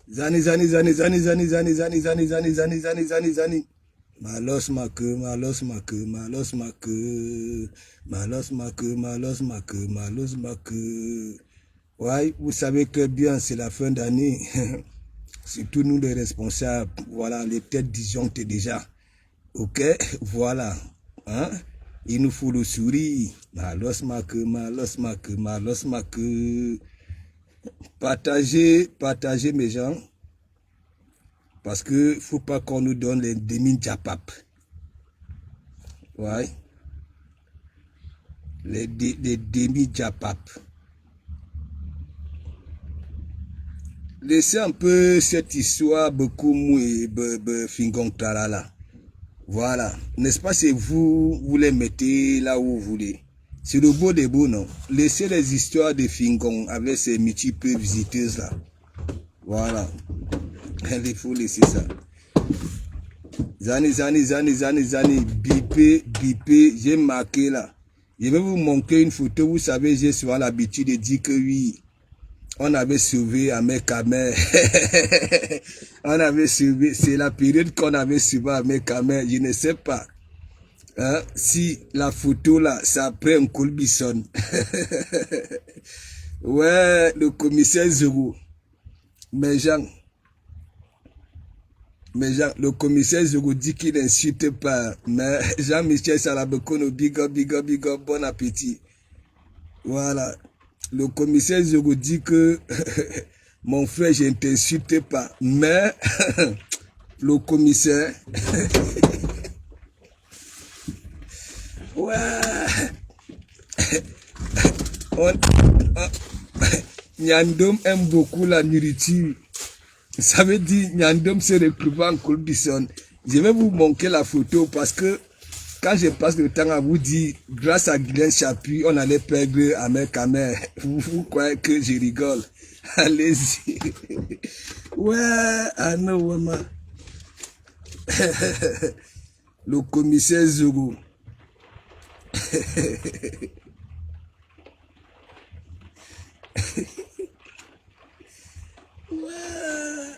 Zani, zani, zani, zani, zani, zani, zani, zani, zani, zani, zani, zani, zani. Malos ma queue, malos ma queue, malos ma queue, malos ma queue, malos ma queue, malos ma queue. Ouais, vous savez que bien, c'est la fin d'année. Surtout nous les responsables, voilà, les têtes disjonctées déjà. Ok, voilà. Hein? Il nous faut le sourire. Malos ma queue, malos ma queue, malos ma queue. Partagez, partagez mes gens. Parce que faut pas qu'on nous donne les demi-diapap. Ouais. Les demi-diapap. Laissez un peu cette histoire beaucoup mouille, fingon tarala. Voilà. N'est-ce pas, c'est vous, vous les mettez là où vous voulez. C'est le beau des beaux, non? Laissez les histoires de fingon avec ces multiples visiteuses là. Voilà. Il faut laisser ça. Zani, zani, zani, zani, zani, bipé, bipé, j'ai marqué là. Je vais vous montrer une photo, vous savez, j'ai souvent l'habitude de dire que oui, on avait sauvé Ahmed Kamer. On avait sauvé, c'est la période qu'on avait sauvé Ahmed Kamer, je ne sais pas. Hein, si la photo là, ça après un Colbison. Ouais, le commissaire Zero. Mais Jean, le commissaire Zoro dit qu'il n'insulte pas. Mais Jean-Michel Salabekono, big up, big up, big up, bon appétit. Voilà. Le commissaire Zoro dit que mon frère, je ne t'insulte pas. Mais le commissaire... Ouais. Nyandom aime beaucoup la nourriture. Ça veut dire Nyandom se retrouve en Colbison. Je vais vous montrer la photo parce que quand je passe le temps à vous dire, grâce à Guylaine Chapuis, on allait perdre Ahmed Kamer. Vous croyez que je rigole? Allez-y. Ouais, ah non, vraiment. Le commissaire Zogo.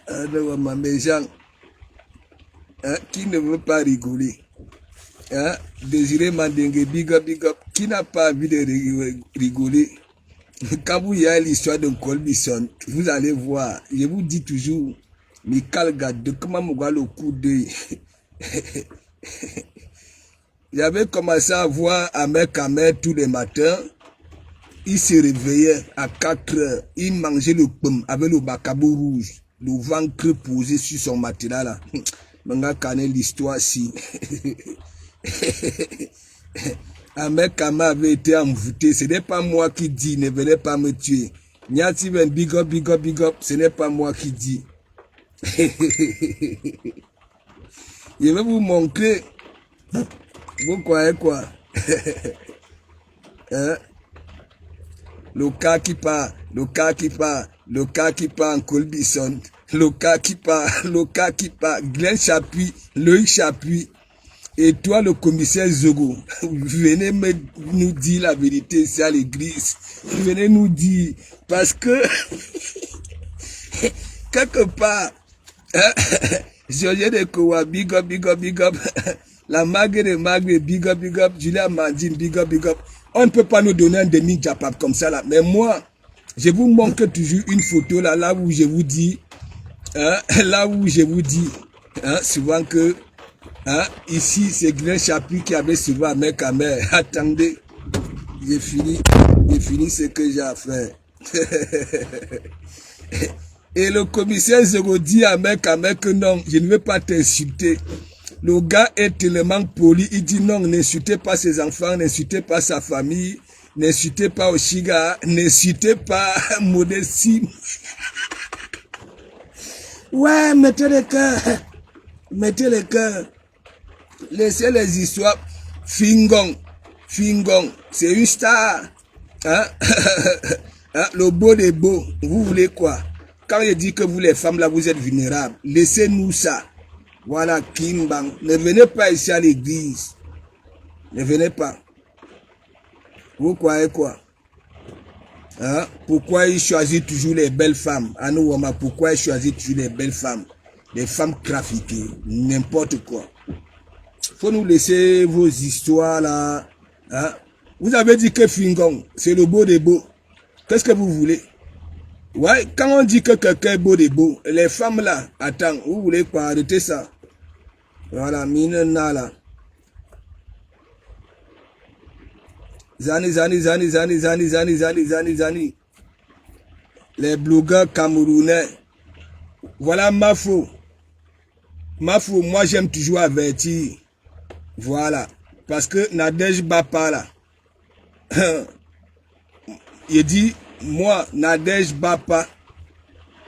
Ah non, vraiment, mes gens, hein, qui ne veut pas rigoler? Hein? Désiré Mandengue, big up, qui n'a pas envie de rigoler? Quand vous y avez l'histoire de Colbison, vous allez voir, je vous dis toujours, Michael Gade, comment me voit le coup d'œil. J'avais commencé à voir Ahmed Kamer tous les matins. Il se réveillait à 4 heures. Il mangeait le pomme avec le bacabou rouge. Le ventre posé sur son matelas là. Manga connaît l'histoire si. Ahmed Kamer avait été envoûté. Ce n'est pas moi qui dis, ne venez pas me tuer. Nyati ben big up, big up, big up. Ce n'est pas moi qui dis. Je vais vous montrer. Vous croyez quoi? Hein? Le cas qui part, le cas qui part, le cas qui part en Colbison, le cas qui part, Guylaine Chapuis, Loïc Chapuis, et toi le commissaire Zogo, venez nous dire la vérité, c'est à l'église, venez nous dire, parce que, quelque part, Georges de Kowa, big up, la Magre de Magre, big up, Julia Mandine, big up. On ne peut pas nous donner un demi-diapap comme ça là. Mais moi, je vous montre toujours une photo là où je vous dis, hein, hein, souvent que, hein, ici c'est Guylaine Chapuis qui avait souvent Ahmed Kamer. Attendez, j'ai fini ce que j'ai à faire. Et le commissaire Zero dit à Ahmed Kamer que non, je ne veux pas t'insulter. Le gars est tellement poli, il dit non, n'insultez pas ses enfants, n'insultez pas sa famille, n'insultez pas Oshiga, n'insultez pas Modestie. Ouais, mettez le cœur, laissez les histoires. Fingon, c'est une star. Hein? Hein? Le beau des beaux, vous voulez quoi? Quand je dis que vous les femmes là, vous êtes vulnérables, laissez-nous ça. Voilà, Kimbang. Ne venez pas ici à l'église. Ne venez pas. Vous croyez quoi? Hein? Pourquoi il choisit toujours les belles femmes? Anouama, pourquoi il choisit toujours les belles femmes? Les femmes trafiquées, n'importe quoi. Faut nous laisser vos histoires là. Hein? Vous avez dit que Fingon, c'est le beau des beaux. Qu'est-ce que vous voulez? Ouais, quand on dit que quelqu'un est beau des beaux, les femmes là, attends, vous voulez quoi? Arrêtez ça. Voilà, Minena là. Zani. Les blogueurs camerounais. Voilà Mafo. Mafo, moi j'aime toujours avertir. Voilà. Parce que Nadège Bapa là. Il dit, moi, Nadège Bapa,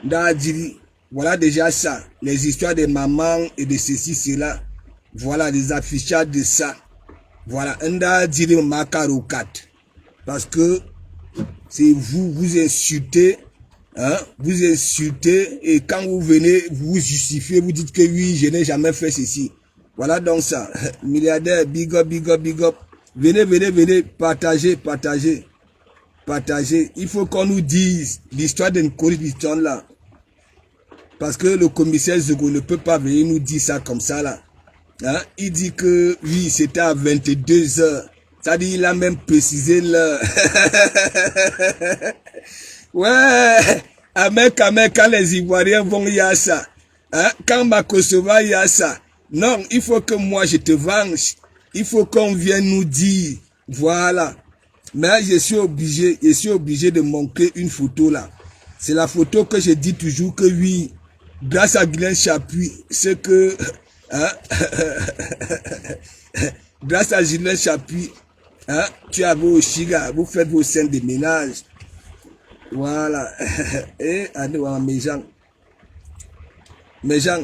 Nadiri. Voilà déjà ça. Les histoires de maman et de ceci, cela. Voilà les affichages de ça. Voilà, Nda Diri Makaro 4. Parce que c'est vous insultez, hein, vous insultez, et quand vous venez, vous justifiez, vous dites que oui, je n'ai jamais fait ceci. Voilà donc ça. Milliardaire, big up. Venez, partagez. Il faut qu'on nous dise l'histoire d'une corruption là. Parce que le commissaire Zogo ne peut pas venir nous dire ça comme ça là. Hein? Il dit que oui, c'était à 22 h. C'est-à-dire il a même précisé l'heure. Ouais, quand les Ivoiriens vont, il y a ça. Hein? Quand Makosova, il y a ça. Non, il faut que moi je te venge. Il faut qu'on vienne nous dire. Voilà. Mais je suis obligé de montrer une photo là. C'est la photo que je dis toujours que oui, grâce à Glenn Chapuis, c'est que... Hein? Grâce à Gilles Chapuis, hein? Tu as vos chigas, vous faites vos scènes de ménage. Voilà. Et mes gens,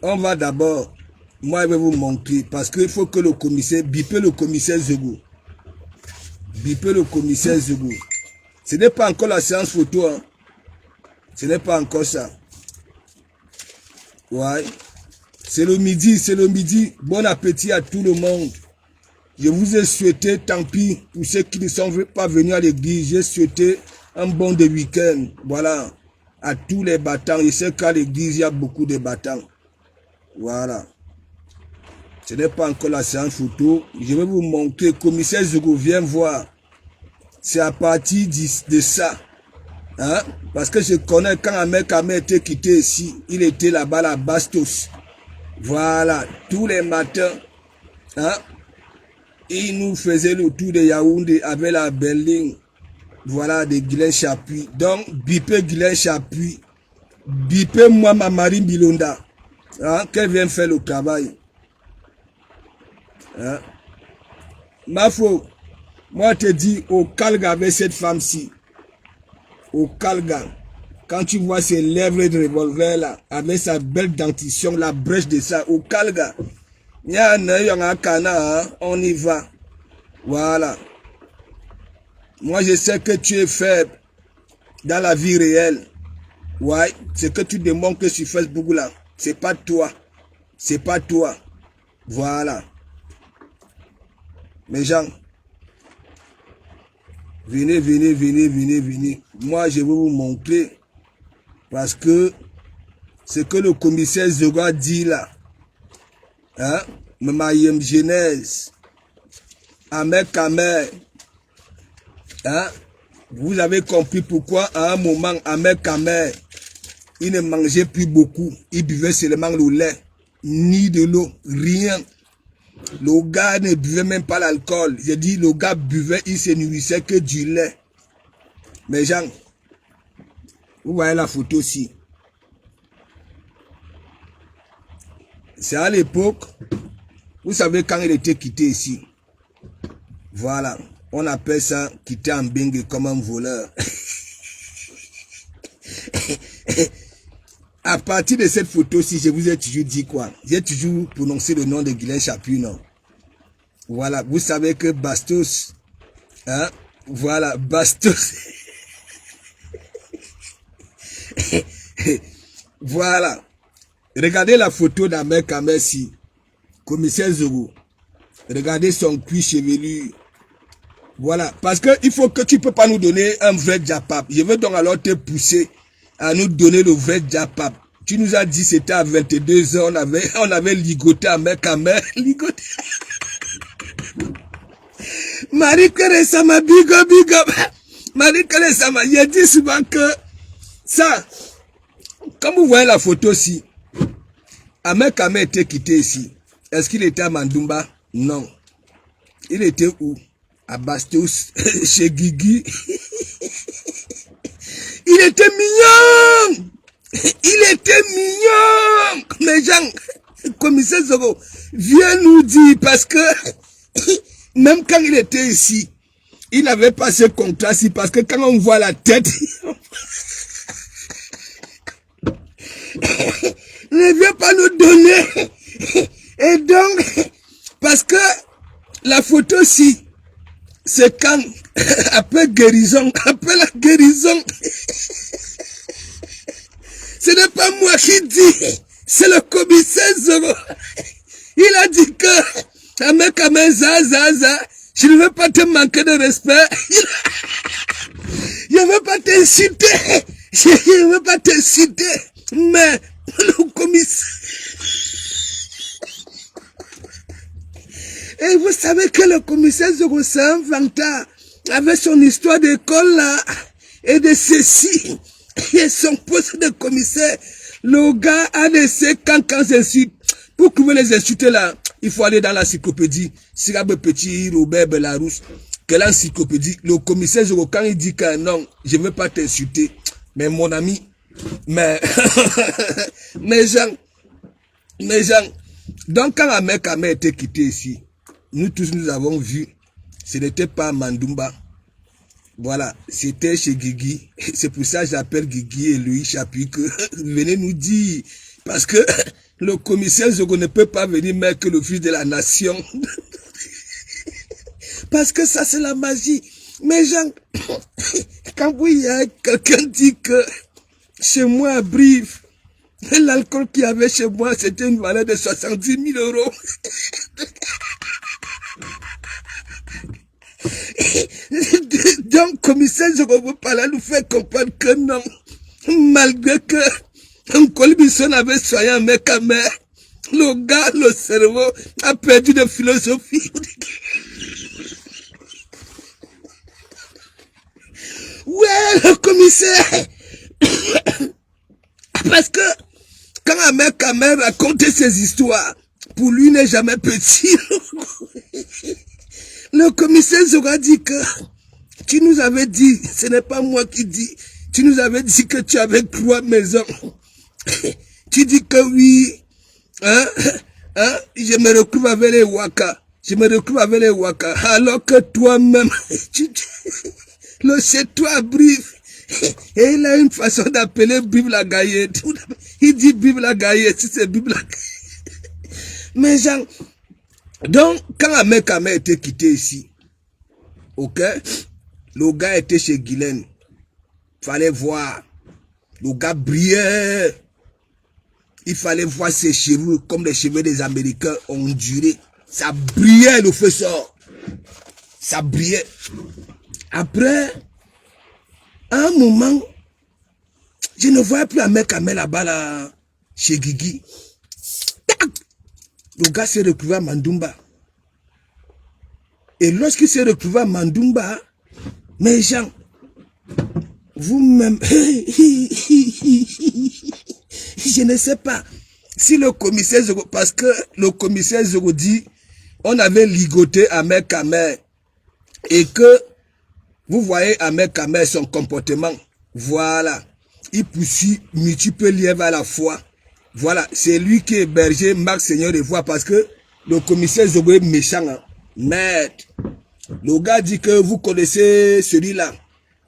on va d'abord, moi je vais vous montrer, parce qu'il faut que le commissaire, biper le commissaire Zogo. Ce n'est pas encore la séance photo, hein. Ce n'est pas encore ça. Ouais. C'est le midi. Bon appétit à tout le monde. Je vous ai souhaité, tant pis, pour ceux qui ne sont pas venus à l'église, j'ai souhaité un bon de week-end. Voilà. À tous les battants. Je sais qu'à l'église, il y a beaucoup de battants. Voilà. Ce n'est pas encore la séance photo. Je vais vous montrer. Commissaire Zogo, viens voir. C'est à partir de ça. Hein? Parce que je connais quand Ahmed Kamé était quitté ici, il était là-bas à Bastos. Voilà, tous les matins, hein, il nous faisait le tour de Yaoundé avec la berline, voilà, de Glenn Chapuis. Donc, bipez Glenn Chapuis, bipez moi, ma Marie Bilonda, hein, qu'elle vient faire le travail. Hein. Mafo, moi je te dis, au calme avec cette femme-ci, au Calga, quand tu vois ses lèvres de revolver là, avec sa belle dentition, la brèche de ça, au Calga, on y va. Voilà. Moi, je sais que tu es faible dans la vie réelle. Ouais, c'est que tu démontres que sur Facebook là, c'est pas toi. C'est pas toi. Voilà. Mes gens, venez. Moi, je vais vous montrer. Parce que ce que le commissaire Zoga dit là, hein, Mayem Genèse, Ahmed Kamé, hein, vous avez compris pourquoi à un moment, Ahmed Kamé, il ne mangeait plus beaucoup, il buvait seulement le lait, ni de l'eau, rien. Le gars ne buvait même pas l'alcool. J'ai dit, le gars buvait, il se nourrissait que du lait. Mes gens, vous voyez la photo aussi. C'est à l'époque, vous savez quand il était quitté ici. Voilà, on appelle ça quitter en bengue comme un voleur. À partir de cette photo-ci, je vous ai toujours dit quoi? J'ai toujours prononcé le nom de Glenn Chapuis, non? Voilà, vous savez que Bastos, hein? Voilà, Bastos. Voilà. Regardez la photo d'Ahmed Kamé ici. Commissaire Zogo. Regardez son cuir chevelu. Voilà, parce que il faut que tu peux pas nous donner un vrai Japap. Je veux donc alors te pousser à nous donner le vrai Japap. Tu nous as dit c'était à 22 ans, on avait ligoté à mec, ligoté. Marie-Claire Sama, big up. Marie-Claire Sama, il a dit souvent que ça, comme vous voyez la photo ici, Ahmed Kamé était quitté ici. Est-ce qu'il était à Mandoumba? Non. Il était où? À Bastos, chez Guigui. Il était mignon. Il était mignon. Mais Jean, commissaire Zogo, viens nous dire parce que même quand il était ici, il n'avait pas ce contrat-ci parce que quand on voit la tête, ne vient pas nous donner. Et donc, parce que la photo-ci, c'est quand, après guérison, après la guérison, ce n'est pas moi qui dis, c'est le commissaire Zogo. Il a dit que, Ahmed Kamé, je ne veux pas te manquer de respect. Je ne veux pas t'insulter. Je ne veux pas t'insulter. Mais, le commissaire... Et vous savez que le commissaire Zogo, c'est un vantard. Avec son histoire d'école là, et de ceci, et son poste de commissaire. Le gars a laissé quand s'insulte. Pour que vous les insultez là, il faut aller dans l'encyclopédie. Sirabe Petit, Robert Belarus, que l'encyclopédie, le commissaire Zogo, quand il dit que non, je ne veux pas t'insulter, mais mon ami, mais, mes gens, donc quand Ahmed Kamé était quitté ici, nous tous nous avons vu, ce n'était pas Mandoumba. Voilà, c'était chez Guigui. C'est pour ça que j'appelle Guigui et Louis Chapuis que venez nous dire. Parce que le commissaire Zogo ne peut pas venir mettre que le fils de la nation. Parce que ça c'est la magie. Mais Jean, quand vous y a quelqu'un dit que chez moi à Brive, l'alcool qu'il y avait chez moi c'était une valeur de 70 000 euros. Donc, commissaire, je ne pas là nous faire comprendre que non, malgré que un colbisson avait soigné un mec à mer, le gars, le cerveau, a perdu de philosophie. Ouais, le commissaire, parce que quand un mec à mer racontait ses histoires, pour lui n'est jamais petit. Le commissaire Zoga dit que tu nous avais dit, ce n'est pas moi qui dis, tu nous avais dit que tu avais 3 maisons. Tu dis que oui, je me retrouve avec les Waka. Alors que toi-même, le chez toi Brive. Et il a une façon d'appeler Bible la Gaillette. Il dit Bible la Gaillette, si c'est Bible la Gaillette. Mais Jean, donc, quand Ahmed Kamé était quitté ici, ok, le gars était chez Guylaine. Fallait voir. Le gars brillait. Il fallait voir ses cheveux comme les cheveux des Américains ondulés. Ça brillait, le feu sort. Ça brillait. Après, à un moment, je ne voyais plus Ahmed Kamé là-bas, là, chez Guigui. Le gars s'est retrouvé à Mandoumba. Et lorsqu'il s'est retrouvé à Mandoumba, mes gens, vous-même, je ne sais pas si le commissaire Zogo, parce que le commissaire Zogo dit, on avait ligoté Ahmed Kamé et que, vous voyez Ahmed Kamé, son comportement, voilà, il poursuit multiples lièvres à la fois. Voilà, c'est lui qui est berger, Marc Seigneur de Voix, parce que le commissaire Zogo est méchant. Hein. Mais le gars dit que vous connaissez celui-là.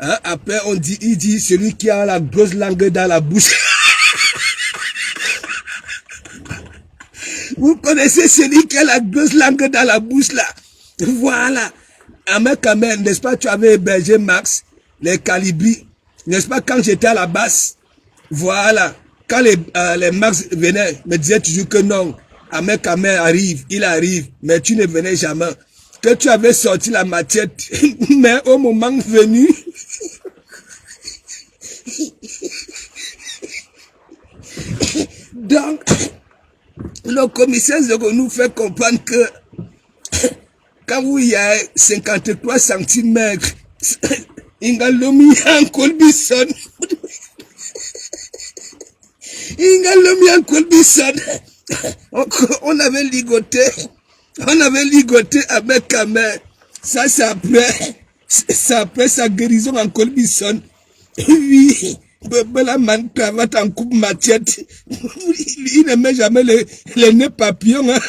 Hein? Après, il dit celui qui a la grosse langue dans la bouche. Vous connaissez celui qui a la grosse langue dans la bouche là. Voilà. Ahmed Kamé, n'est-ce pas, tu avais hébergé Max, les Calibri, n'est-ce pas, quand j'étais à la basse. Voilà. Quand les Max venaient, me disaient toujours que non, Ahmed Kamé arrive, il arrive, mais tu ne venais jamais. que tu avais sorti la machette, mais au moment venu, donc, le commissaire Zogo nous fait comprendre que quand vous y a 53 cm, Ingalomi en Colbison. Ingalomi en Colbison. On avait ligoté avec Kamer. Ça, c'est après sa guérison en Colbison. Oui. La man cravate en coupe machette. Il ne met jamais les nœuds papillons. Hein.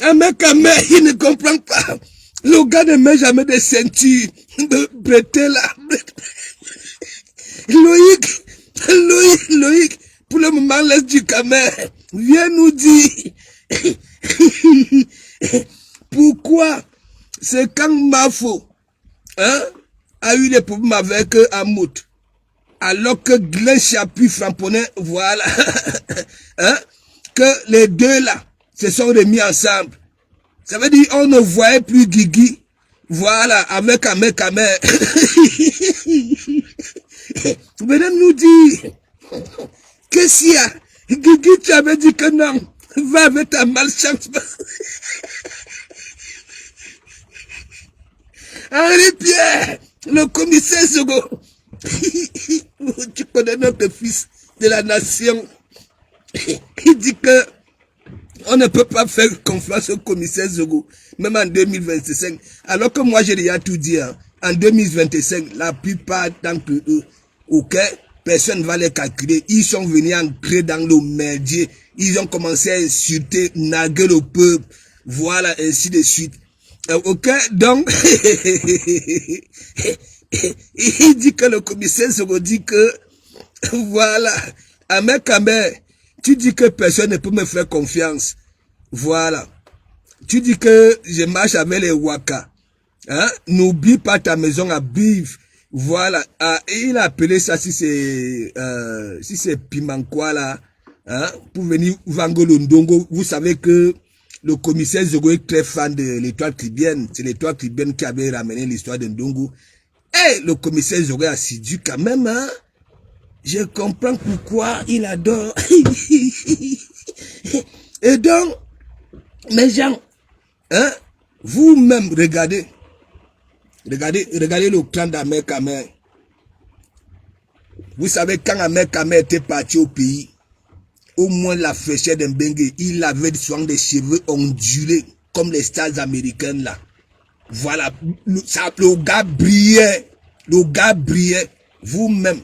Avec Kamer, il ne comprend pas. Le gars ne met jamais de ceinture. De bretelles là. Loïc, pour le moment, laisse du Kamer. Viens nous dire. Pourquoi c'est quand Mafo, hein, a eu des problèmes avec Amout, alors que Glenn Chapuis frapponnait, voilà, hein, que les deux là se sont remis ensemble. Ça veut dire on ne voyait plus Guigui, voilà, avec Kamer. Venez nous dire, qu'est-ce qu'il y a? Guigui, tu avais dit que non, va avec ta malchance. Henri Pierre, le commissaire Zogo, tu connais notre fils de la nation, il dit que on ne peut pas faire confiance au commissaire Zogo, même en 2025, alors que moi j'ai déjà tout dit, hein. En 2025, la plupart d'entre eux, ok, personne ne va les calculer, ils sont venus entrer dans le merdier, ils ont commencé à insulter, naguer le peuple, voilà, ainsi de suite. Ok, donc, il dit que le commissaire Zogo dit que, voilà, Ahmed Kamer, tu dis que personne ne peut me faire confiance. Voilà. Tu dis que je marche avec les Waka. Hein? N'oublie pas ta maison à Biv. Voilà. Ah, il a appelé ça si c'est Pimankwa là. Hein? Pour venir vendre le Ndongo. Vous savez que le commissaire Zogo est très fan de l'étoile tribienne. C'est l'étoile tribienne qui avait ramené l'histoire de Ndongo. Et le commissaire Zogo est assidu quand même, hein? Je comprends pourquoi il adore. Et donc, mes gens, hein, vous-même, regardez le clan d'Ahmed Kamer. Vous savez, quand Ahmed Kamer était parti au pays, au moins la fraîcheur d'un bengue, il avait souvent des cheveux ondulés, comme les stars américaines là. Voilà, le gars brillait, vous-même.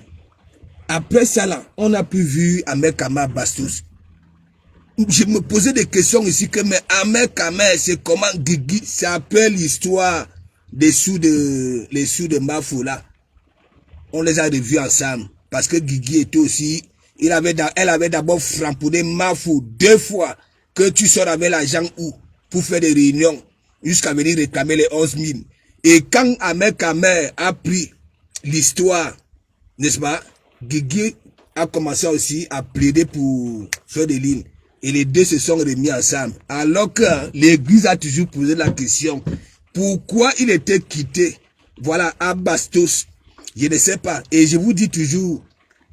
Après ça là, on a pu voir Ahmed Kamer Bastos. Je me posais des questions ici que mais Ahmed Kamer, c'est comment Guigui, c'est après l'histoire les sous de Mafo là. On les a revus ensemble parce que Guigui était aussi, elle avait d'abord framponné Mafo 2 fois que tu sors avec l'argent où pour faire des réunions jusqu'à venir réclamer les 11 000. Et quand Ahmed Kamer a pris l'histoire, n'est-ce pas? Guigui a commencé aussi à plaider pour faire des lignes. Et les deux se sont remis ensemble. Alors que l'église a toujours posé la question. Pourquoi il était quitté? Voilà, à Bastos. Je ne sais pas. Et je vous dis toujours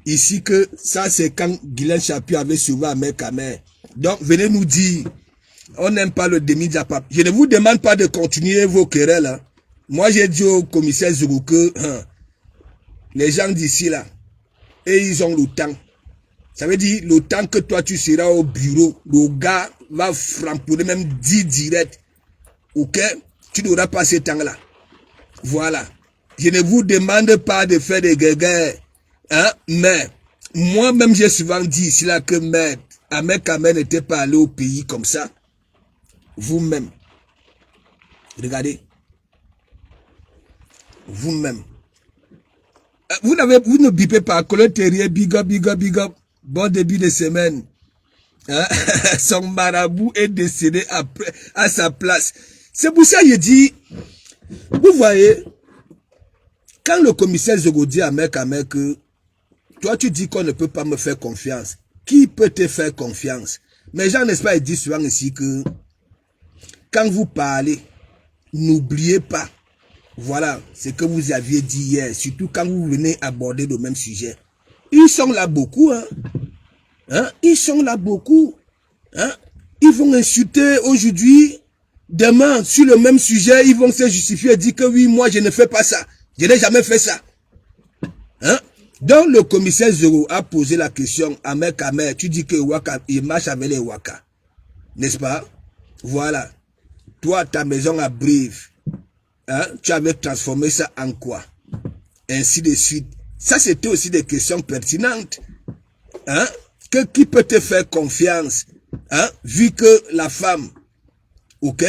ici que ça c'est quand Glenn Chapuis avait sauvé Ahmed Kamer. Donc venez nous dire. On n'aime pas le demi-diapap. Je ne vous demande pas de continuer vos querelles. Hein. Moi j'ai dit au commissaire Zougou que les gens d'ici là, et ils ont le temps. Ça veut dire, le temps que toi tu seras au bureau, le gars va framponner même 10 directs. Ok? Tu n'auras pas ce temps-là. Voilà. Je ne vous demande pas de faire des guerres. Hein? Mais, moi-même, j'ai souvent dit ici là que Ahmed Kamer n'était pas allé au pays comme ça. Vous-même. Regardez. Vous-même. Vous ne bipez pas. Colonel Terrier, big up, big up, big up. Bon début de semaine. Hein? Son marabout est décédé après, à sa place. C'est pour ça que je dis, vous voyez, quand le commissaire Zogo dit à Ahmed Kamer que toi tu dis qu'on ne peut pas me faire confiance, qui peut te faire confiance? Mais Jean, n'est-ce pas, il dit souvent ici que quand vous parlez, n'oubliez pas, voilà ce que vous aviez dit hier, surtout quand vous venez aborder le même sujet. Ils sont là beaucoup, hein. Ils sont là beaucoup. Hein? Ils vont insulter aujourd'hui, demain, sur le même sujet, ils vont se justifier et dire que oui, moi je ne fais pas ça. Je n'ai jamais fait ça. Hein? Donc le commissaire Zoro a posé la question à Ahmed Kamer, tu dis que Waka, il marche avec les Waka. N'est-ce pas? Voilà. Toi, ta maison à Brive, hein? Tu avais transformé ça en quoi? Ainsi de suite. Ça, c'était aussi des questions pertinentes. Hein? Qui peut te faire confiance, hein? Vu que la femme, ok,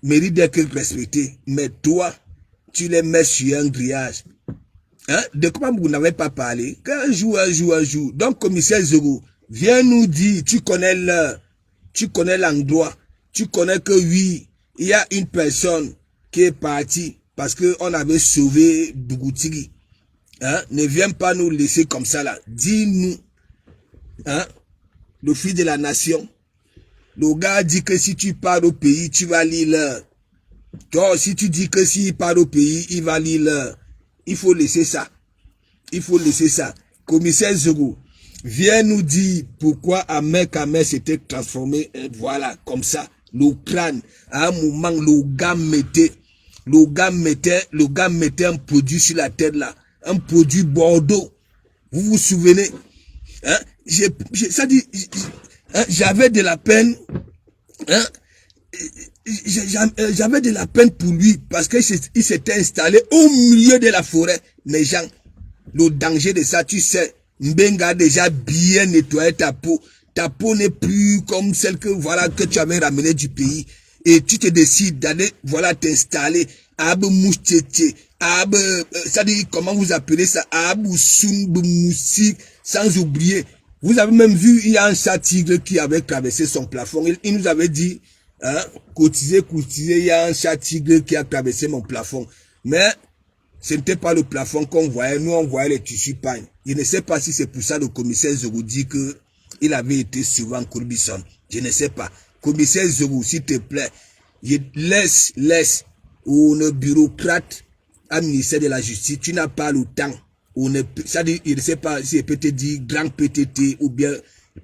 mérite d'être respectée, mais toi, tu les mets sur un grillage. Hein? De quoi vous n'avez pas parlé? Qu'un jour. Donc, commissaire Zoro, viens nous dire, tu connais l'heure, tu connais l'endroit, tu connais que oui, il y a une personne qui est partie parce qu'on avait sauvé Dougoutiri. Hein? Ne viens pas nous laisser comme ça là. Dis-nous, hein? Le fils de la nation. Le gars dit que si tu pars au pays, tu vas lire l'heure. Toi, si tu dis que s'il part au pays, il va lire l'heure. Il faut laisser ça. Il faut laisser ça. Commissaire Zoro, viens nous dire pourquoi Ahmed Kamer s'était transformé, voilà, comme ça. Le crâne, à un moment, le gars mettait un produit sur la tête là. Un produit Bordeaux. Vous vous souvenez? Hein? Ça dit, hein, j'avais de la peine. Hein? J'avais de la peine pour lui parce qu'il s'était installé au milieu de la forêt. Mais Jean, le danger de ça, tu sais, Mbenga a déjà bien nettoyé ta peau. Ta peau n'est plus comme celle que, voilà, que tu avais ramenée du pays. Et tu te décides d'aller, voilà, t'installer à Abou-Mouchtché, ça dit, comment vous appelez ça, Abou-Soun-Moussi, sans oublier. Vous avez même vu, il y a un chat tigre qui avait traversé son plafond. Il nous avait dit, hein, cotiser, il y a un chat tigre qui a traversé mon plafond. Mais ce n'était pas le plafond qu'on voyait, nous on voyait les tissus pagnes. Je ne sais pas si c'est pour ça le commissaire Zoro dit que il avait été souvent Courbisson. Je ne sais pas. Commissaire Zoro, s'il te plaît, laisse un bureaucrate à ministère de la Justice, tu n'as pas le temps. Ça dit, il ne sait pas si il peut te dire grand PTT ou bien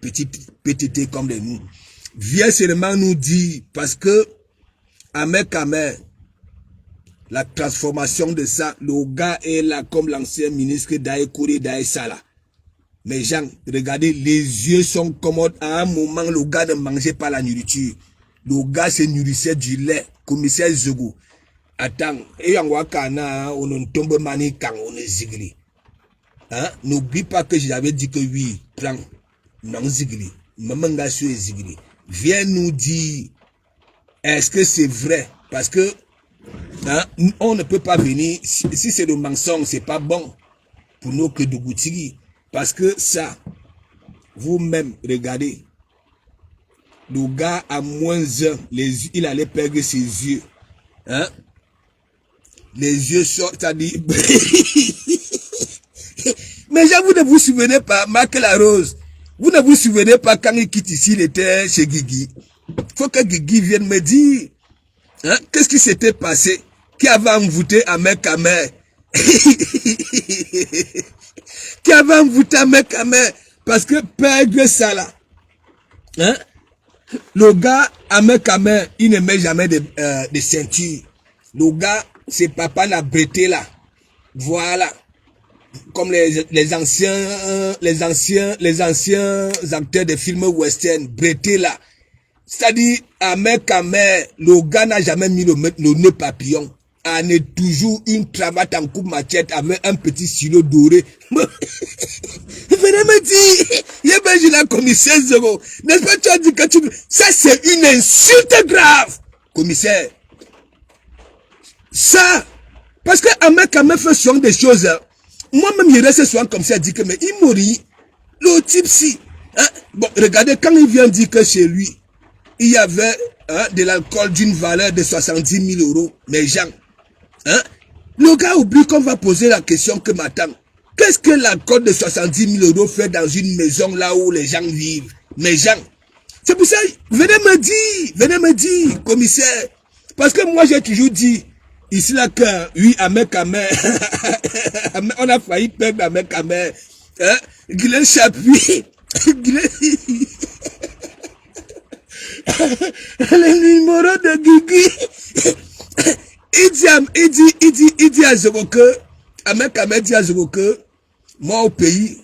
petit PTT comme de nous. Viens seulement nous dire, parce que Ahmed Kamer, la transformation de ça, le gars est là comme l'ancien ministre d'Aïkouri d'Aïsala. Mais gens, regardez, les yeux sont commodes. À un moment, le gars ne mangeait pas la nourriture. Le gars se nourrissait du lait. Commissaire Zoro. Attends, et en Wakana, on ne tombe mani quand on est zigli. Hein? N'oublie pas que j'avais dit que oui, prends, non zigli. Maman Gassou est zigli. Viens nous dire, est-ce que c'est vrai? Parce que, hein, on ne peut pas venir, si c'est le mensonge, c'est pas bon pour nous que de Goutiri. Parce que ça, vous-même, regardez, le gars à -1, il allait perdre ses yeux. Hein? Les yeux sortent, c'est-à-dire... Mais vous ne vous souvenez pas, Marc Larose, vous ne vous souvenez pas quand il quitte ici, il était chez Guigui. Il faut que Guigui vienne me dire, hein, qu'est-ce qui s'était passé, qui avait envoûté Ahmed Kamer. Qui avait envoûté Ahmed Kamer, parce que perdre ça là, hein, le gars Ahmed Kamer, il ne met jamais de ceinture. Le gars, c'est papa la bretée là, voilà, comme les anciens acteurs de films western, bretée là. C'est-à-dire, Ahmed Kamer, le gars n'a jamais mis le nœud papillon. On est toujours une cravate en coupe machette avec un petit stylo doré. Venez me dire, il la commissaire Zoro. N'est-ce pas, tu as dit que ça c'est une insulte grave, commissaire. Ça, parce que Ahmed Kamer fait souvent des choses. Moi-même, il reste souvent comme ça, dit que, mais il mourit. Le type si. Hein? Bon, regardez, quand il vient dire que chez lui, il y avait, hein, de l'alcool d'une valeur de 70 000 €. Mais Jean, hein? Le gars oublie qu'on va poser la question que m'attend. Qu'est-ce que l'alcool de 70 000 € fait dans une maison là où les gens vivent? Mais Jean, C'est pour ça, venez me dire, commissaire. Parce que moi, j'ai toujours dit, ici là, que, oui, Ahmed, on a failli perdre Ahmed, hein, Guilain Chapuis, le numéro de Guigui, il dit à Zogoke, Ahmed dit à Zogoke, moi au pays,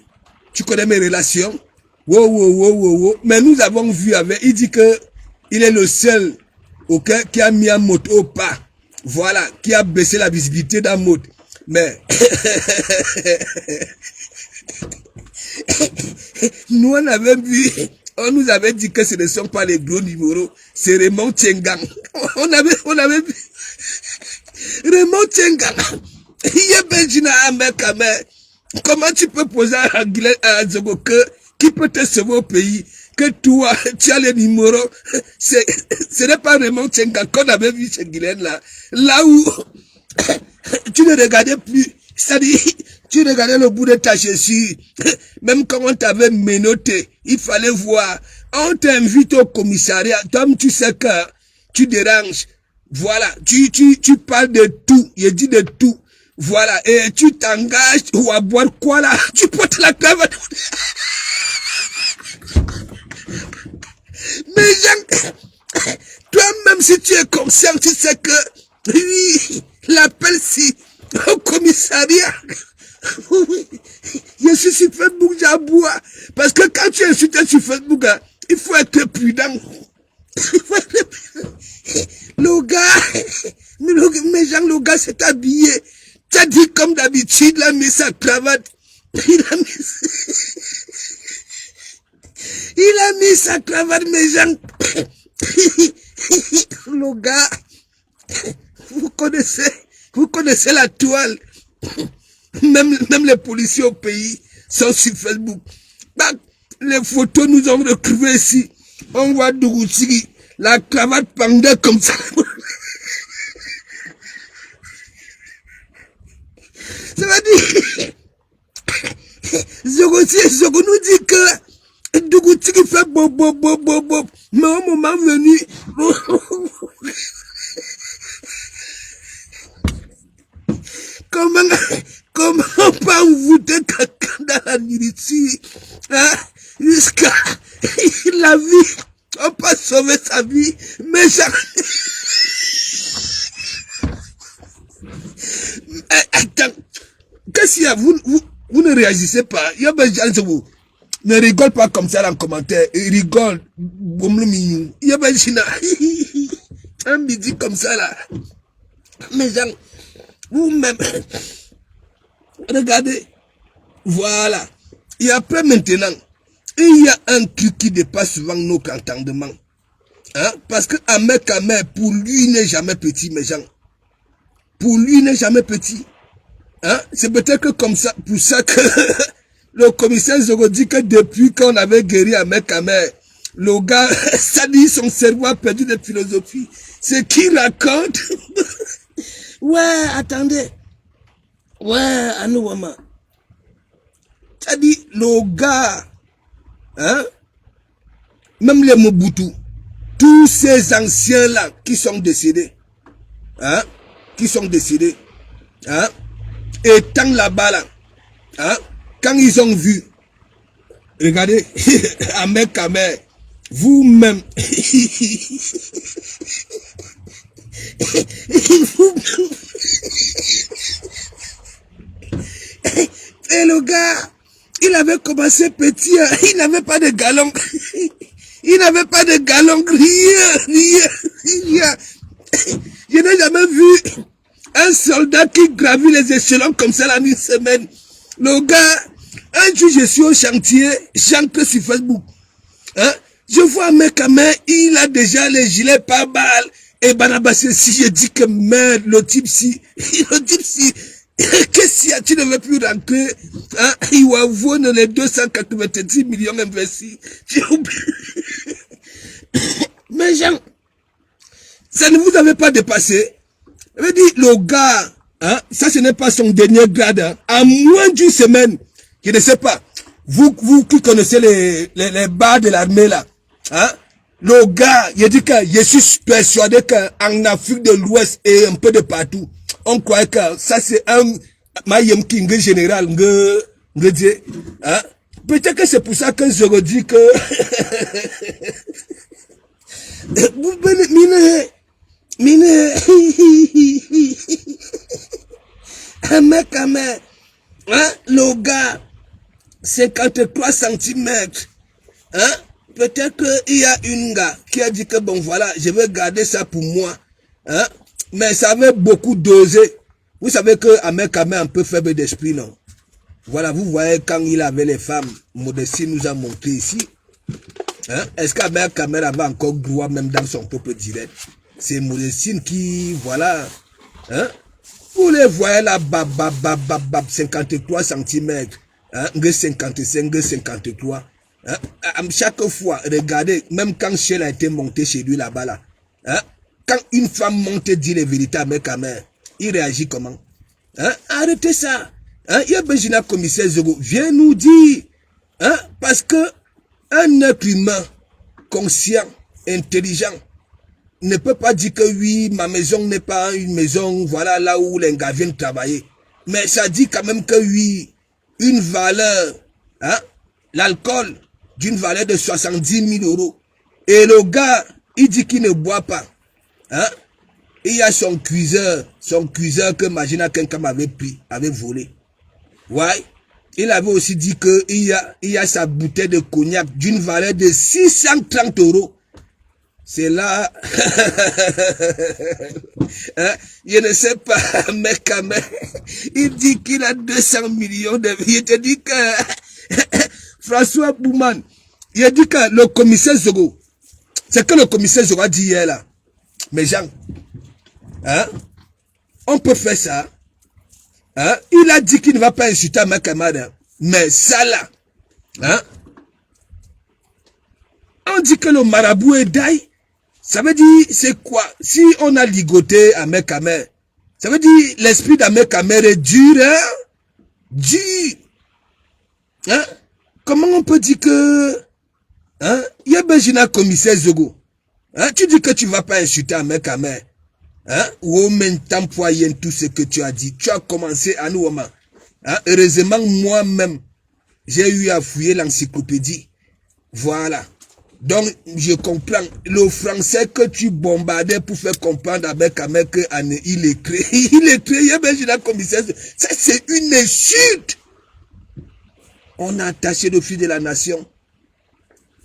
tu connais mes relations, wow. Mais nous avons vu avec, il dit que il est le seul qui a mis un moto au pas. Voilà, qui a baissé la visibilité d'un mode. Mais nous on avait vu, on nous avait dit que ce ne sont pas les gros numéros, c'est Raymond Tchengang. On avait vu Raymond Tchengang. Il est Benjina Ahmed. Comment tu peux poser à Zogoke qui peut te sauver au pays que toi, tu as les numéros? Ce n'est pas Raymond Tchengang qu'on avait vu chez Guylaine là où tu ne regardais plus. C'est-à-dire, tu regardais le bout de ta chaussure. Même quand on t'avait menotté, il fallait voir. On t'invite au commissariat. Tom, tu sais que tu déranges. Voilà, tu parles de tout. Il dit de tout. Voilà, et tu t'engages ou à boire quoi là? Tu portes la cravate. Mais Jean, toi-même si tu es conscient, tu sais que, oui, l'appel si au commissariat. Je suis sur Facebook, j'aboie. Parce que quand tu es insulté sur Facebook, il faut être prudent. Il faut être prudent. Le gars, mais Jean, le gars s'est habillé. Tu as dit comme d'habitude, il a mis sa cravate. Il a mis sa cravate, mes gens. Le gars, vous connaissez la toile. Même les policiers au pays sont sur Facebook. Bah, les photos nous ont retrouvées ici. On voit Dougoutsigi, la cravate pendait comme ça. Ça veut dire, Zogo nous dit que Dougoutsigi fait bob. Mais au moment venu, comment on peut envoûter quelqu'un dans la nourriture, hein, jusqu'à la vie, on peut sauver sa vie, mais attends, qu'est-ce qu'il y a, vous ne réagissez pas, il y a des gens vous ne rigole pas comme ça en commentaire, il rigole, il y a des gens, un midi comme ça là, mais gens, vous-même, regardez, voilà, et après maintenant, il y a un truc qui dépasse souvent nos entendements, hein, parce que Ahmed, pour lui, il n'est jamais petit, mes gens. Pour lui, il n'est jamais petit. Hein? C'est peut-être que comme ça, pour ça que le commissaire Zogo dit que depuis qu'on avait guéri Ahmed, le gars, ça dit son cerveau a perdu de philosophie. C'est qui raconte? Ouais, attendez. Ouais, Anouama. Ça dit, le gars, hein? Même les Mobutu, tous ces anciens-là qui sont décédés, hein? Qui sont décédés, hein, étant là-bas, là, hein, quand ils ont vu, regardez, Ahmed, vous-même, et le gars, il avait commencé petit, il n'avait pas de galon, il n'avait pas de galon, rien. Je n'ai jamais vu un soldat qui gravit les échelons comme ça la nuit semaine. Le gars, un jour je suis au chantier, j'entre sur Facebook. Hein? Je vois un mec il a déjà les gilets par balles. Et Banabassi, si je dis que merde, le type si, qu'est-ce qu'il y a, tu ne veux plus rentrer, hein? Il va voir les 286 millions investis. J'ai oublié. Mais Jean, ça ne vous avait pas dépassé. Je veux dire, le gars, hein, ça ce n'est pas son dernier grade, hein, à moins d'une semaine, je ne sais pas, vous qui connaissez les bars de l'armée là, hein, Le gars, il dit que je suis persuadé qu'en Afrique de l'Ouest et un peu de partout, on croit que ça c'est un Mayem King général, hein? Peut-être que c'est pour ça que je redis que mine un mec, hein? Le gars 53 centimètres, hein? Peut-être qu'il y a une gars qui a dit que bon voilà, je vais garder ça pour moi, hein? Mais ça avait beaucoup dosé. Vous savez que Ahmed Kamé un peu faible d'esprit, non? Voilà, vous voyez quand il avait les femmes, Modestie nous a montré ici. Hein? Est-ce qu'Ahmed Kamé avait encore droit même dans son propre direct? C'est Modestine qui, voilà, hein? Vous les voyez là, 53 cm, hein? 55, 53. Hein? Chaque fois, regardez, même quand Shell a été monté chez lui là-bas, là, hein? Quand une femme monte et dit les vérités à Ahmed Kamé, il réagit comment? Hein? Arrêtez ça. Hein? Il y a besoin d'un commissaire Zogo. Viens nous dire. Hein? Parce que un être humain conscient, intelligent, ne peut pas dire que oui, ma maison n'est pas une maison, voilà, là où les gars viennent travailler. Mais ça dit quand même que oui, une valeur, hein? L'alcool, d'une valeur de 70 000 €. Et le gars, il dit qu'il ne boit pas. Hein? Il y a son cuiseur que Magina Kenkam avait pris, avait volé. Ouais. Il avait aussi dit que il y a sa bouteille de cognac d'une valeur de 630 €. C'est là, hein? Je ne sais pas, mais quand même, il dit qu'il a 200 millions de vies. Il te dit que François Bouman, il a dit que le commissaire Zogo, c'est que le commissaire Zogo a dit hier là, mes gens, hein? On peut faire ça. Hein? Il a dit qu'il ne va pas insulter mes camarades. Mais ça là, hein? On dit que le marabout est daï. Ça veut dire, c'est quoi? Si on a ligoté à mes camarades, ça veut dire l'esprit d'Ahmed Kamé est dur, hein? Dur. Hein? Comment on peut dire que, hein? Il y a besoin d'un commissaire Zogo. Hein? Tu dis que tu ne vas pas insulter Ahmed Kamé. Hein? Ou au même temps, poyen tout ce que tu as dit. Tu as commencé à nous, hein? Heureusement, moi-même, j'ai eu à fouiller l'encyclopédie. Voilà. Donc, je comprends. Le français que tu bombardais pour faire comprendre avec Kamé qu'il est créé. Il est créé, il y a besoin d'un commissaire. Ça, c'est une insulte. On a attaché le fil de la nation.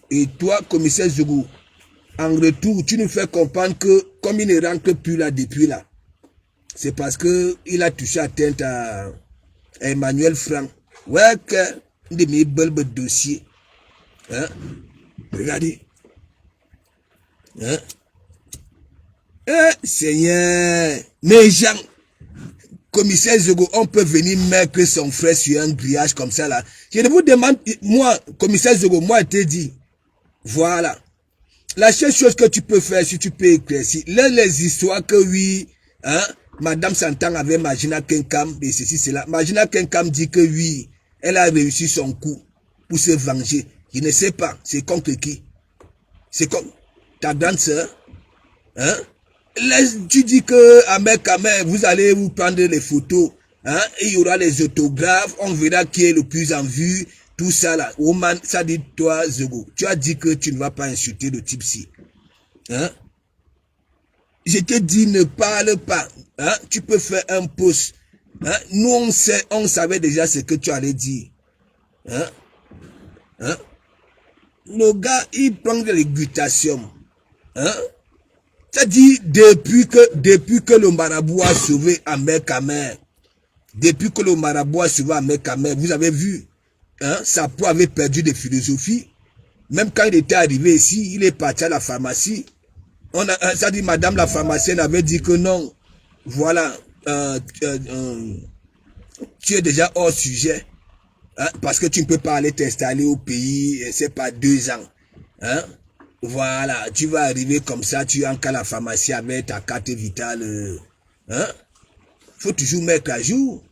Et toi, commissaire Zougou, en retour, tu nous fais comprendre que comme il ne rentre plus là depuis là, c'est parce que il a touché atteinte à Emmanuel Franck. Ouais, que de mes bulbes dossiers. Hein? Regardez. Hein? Seigneur, mes gens, commissaire Zogo, on peut venir mettre son frère sur un grillage comme ça là. Je vous demande, moi, commissaire Zogo, moi, je t'ai dit, voilà. La seule chose que tu peux faire, si tu peux éclaircir, les histoires que oui, hein, Madame s'entend avec Magina Kenkam, et ceci, cela. Magina Kenkam dit que oui, elle a réussi son coup pour se venger. Je ne sais pas, c'est contre qui? C'est comme ta grande sœur, hein? Tu dis que Ahmed Kamé, vous allez vous prendre les photos, hein? Il y aura les autographes, on verra qui est le plus en vue. Tout ça là, Oman, ça dit toi, Zogo. Tu as dit que tu ne vas pas insulter le type-ci. Hein? Je te dis, ne parle pas. Hein? Tu peux faire un post. Hein? Nous, on savait déjà ce que tu allais dire. Hein? Hein? Le gars, il prend de l'églutation. Hein? Ça dit, depuis que le marabout a sauvé Ahmed Kamé, depuis que le marabout a sauvé Ahmed Kamé, vous avez vu, hein, sa peau avait perdu de philosophie. Même quand il était arrivé ici, il est parti à la pharmacie. Ça dit, madame la pharmacienne avait dit que non, voilà, tu es déjà hors sujet, hein, parce que tu ne peux pas aller t'installer au pays, c'est pas 2 ans. Hein? Voilà, tu vas arriver comme ça, tu entres à la pharmacie avec ta carte vitale. Hein? Faut toujours mettre à jour.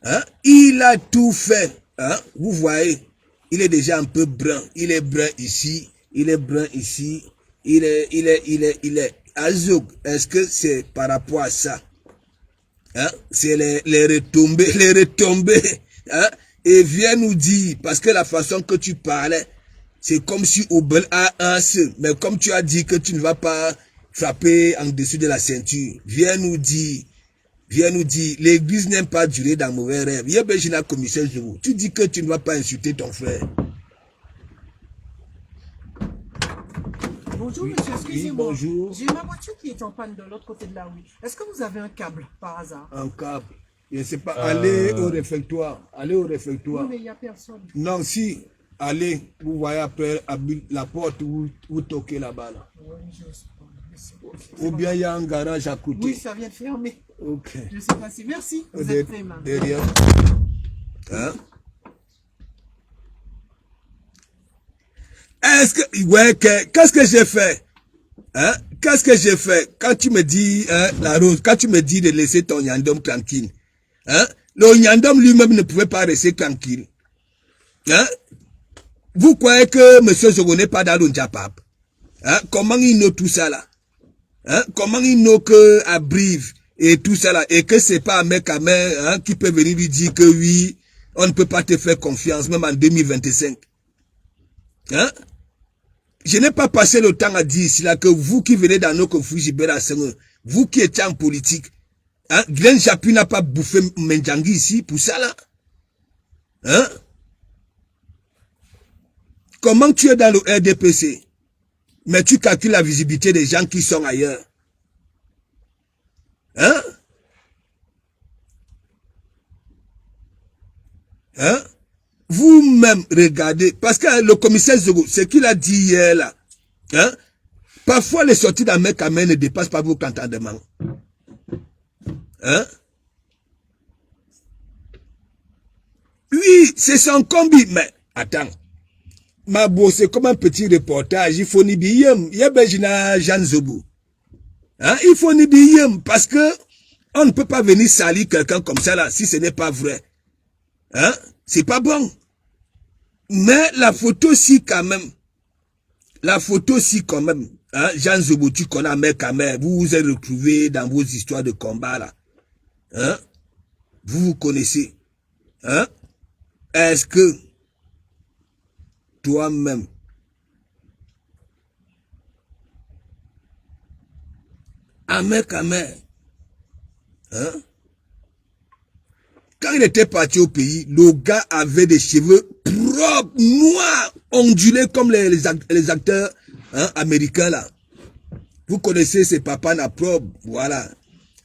Hein? Il a tout fait. Hein? Vous voyez, il est déjà un peu brun. Il est brun ici, il est brun ici. il est Azouk. Est-ce que c'est par rapport à ça? Hein? C'est les retombées. Hein? Et viens nous dire, parce que la façon que tu parlais, c'est comme si Obel a un seul. Mais comme tu as dit que tu ne vas pas frapper en dessous de la ceinture, viens nous dire, l'église n'aime pas durer dans mauvais rêves. Tu dis que tu ne vas pas insulter ton frère. Bonjour monsieur, excusez-moi. Oui, bonjour. J'ai ma voiture qui est en panne de l'autre côté de la rue. Est-ce que vous avez un câble par hasard? Un câble. Je ne sais pas. Allez au réfectoire. Allez au réfectoire. Oui, mais il n'y a personne. Non, si. Allez, vous voyez après la porte où vous toquez là-bas. Là. Oui, je sais pas. Ou bien il y a un garage à côté. Oui, ça vient de fermer. Ok. Je ne sais pas si. Merci. Vous êtes très mal. Derrière. Hein? Est-ce que, ouais, qu'est-ce que j'ai fait? Hein? Qu'est-ce que j'ai fait? Quand tu me dis, hein, la rose, quand tu me dis de laisser ton Nyandom tranquille, hein? Le Nyandom lui-même ne pouvait pas rester tranquille. Hein? Vous croyez que monsieur Zogo n'est pas dans le Japap? Hein? Comment il note tout ça là? Hein? Comment il note que à Brive et tout ça là, et que c'est pas un mec à main, hein, qui peut venir lui dire que oui, on ne peut pas te faire confiance, même en 2025. Hein? Je n'ai pas passé le temps à dire ici là que vous qui venez dans nos conflits, vous qui êtes en politique, hein, Glenn Chapuis n'a pas bouffé Menjangi ici pour ça là. Hein? Comment tu es dans le RDPC, mais tu calcules la visibilité des gens qui sont ailleurs? Hein? Hein? Vous-même regardez, parce que le commissaire Zogo, ce qu'il a dit hier là, hein? Parfois les sorties d'un mec à main ne dépassent pas vos entendements. Hein? Oui, c'est son combi, mais attends. Ma beau, c'est comme un petit reportage, il faut ni bien, il y a Benjina Jean Zobo. Hein? Il faut ni bien, parce que on ne peut pas venir salir quelqu'un comme ça là, si ce n'est pas vrai. Hein? C'est pas bon. Mais la photo si quand même. La photo si quand même. Hein? Jean Zobo, tu connais un mec à main. Vous vous êtes retrouvés dans vos histoires de combat là. Hein? Vous vous connaissez. Hein? Est-ce que toi-même, un mec à main, hein? Quand il était parti au pays, le gars avait des cheveux propres, noirs, ondulés comme les acteurs, hein, américains là. Vous connaissez ces papas na propre, voilà.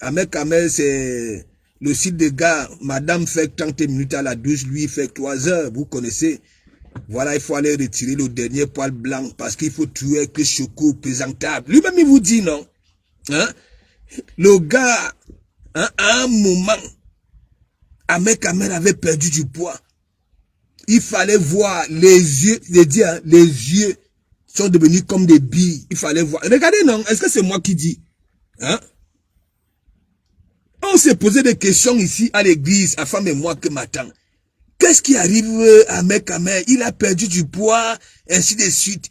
Un mec à main, c'est le site de gars. Madame fait 30 minutes à la douche, lui fait 3 heures, vous connaissez. Voilà, il faut aller retirer le dernier poil blanc parce qu'il faut trouver que Choco présentable. Lui-même, il vous dit non. Hein? Le gars, hein, à un moment, Ahmed Kamel avait perdu du poids. Il fallait voir les yeux, les yeux sont devenus comme des billes. Il fallait voir. Regardez, non, est-ce que c'est moi qui dis? Hein? On s'est posé des questions ici à l'église, à femme et moi que m'attend. Qu'est-ce qui arrive à Ahmed Kamel? Il a perdu du poids, ainsi de suite.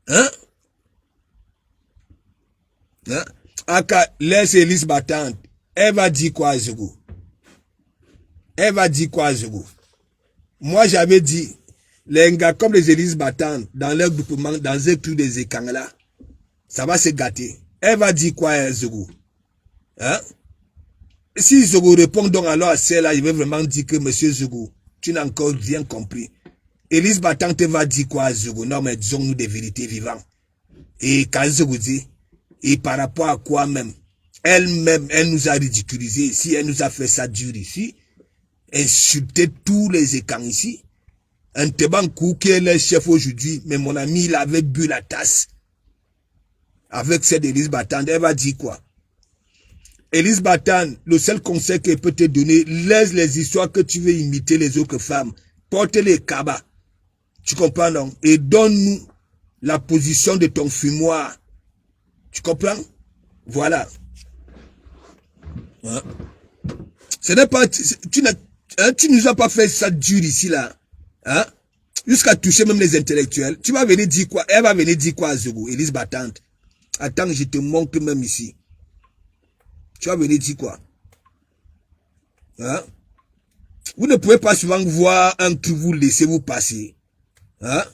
Hein? Hein? Aka, laisse Élise battante. Elle va dire quoi à Zogo? Elle va dire quoi à Zogo? Moi, j'avais dit, les gars comme les Élises battantes, dans leur groupement, dans un truc des écrans là, ça va se gâter. Elle va dire quoi à Zogo? Hein? Si Zogo répond donc alors à celle-là, il veut vraiment dire que monsieur Zogo, tu n'as encore rien compris. Élise battante va dire quoi à Zogo? Non, mais disons-nous des vérités vivantes. Et quand Zogo dit, et par rapport à quoi même? Elle-même, elle nous a ridiculisé ici, elle nous a fait ça dur ici, insulté tous les écrans ici. Un Tebankou qui est le chef aujourd'hui, mais mon ami, il avait bu la tasse. Avec cette Élise Battan, elle va dire quoi? Élise Battan, le seul conseil qu'elle peut te donner, laisse les histoires que tu veux imiter les autres femmes. Porte les cabas. Tu comprends, non? Et donne-nous la position de ton fumoir. Tu comprends? Voilà. Hein? Ce n'est pas... Tu nous as pas fait ça dur ici, là. Hein? jusqu'à toucher même les intellectuels. Tu vas venir dire quoi? Elle va venir dire quoi à Zogo, Élise Battante? Attends, je te montre même ici. Tu vas venir dire quoi? Hein? Vous ne pouvez pas souvent voir un truc, vous laissez vous passer. Hein?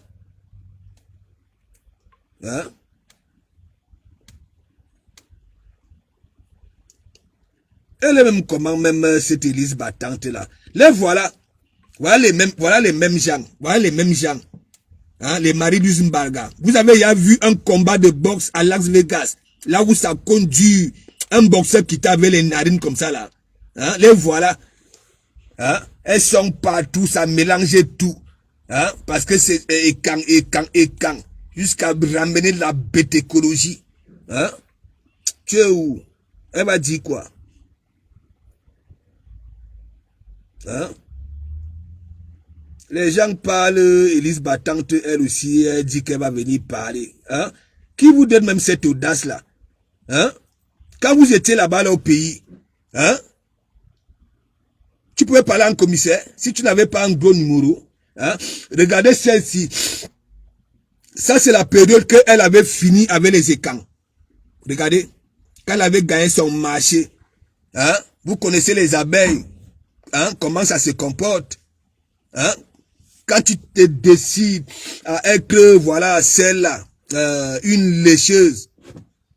Hein? Elle est même comment, même cette Élise Battante là. Les voilà. Voilà les mêmes gens. Voilà les mêmes gens. Hein, les maris du Zimbarga. Vous avez déjà vu un combat de boxe à Las Vegas. Là où ça conduit un boxeur qui t'avait les narines comme ça là. Hein, les voilà. Hein, elles sont partout, ça mélange tout. Hein, parce que c'est écan. Jusqu'à ramener la bête écologie. Hein, tu es où? Elle va dire quoi? Hein? Les gens parlent, Élise Battante, elle aussi, elle dit qu'elle va venir parler. Hein? Qui vous donne même cette audace-là? Hein? Quand vous étiez là-bas là, au pays, hein? Tu pouvais parler en commissaire si tu n'avais pas un gros numéro. Hein? Regardez celle-ci. Ça, c'est la période qu'elle avait fini avec les écans. Regardez. Quand elle avait gagné son marché. Hein? Vous connaissez les abeilles. Hein? Comment ça se comporte. Hein? Quand tu te décides à être, voilà, celle-là, une lécheuse,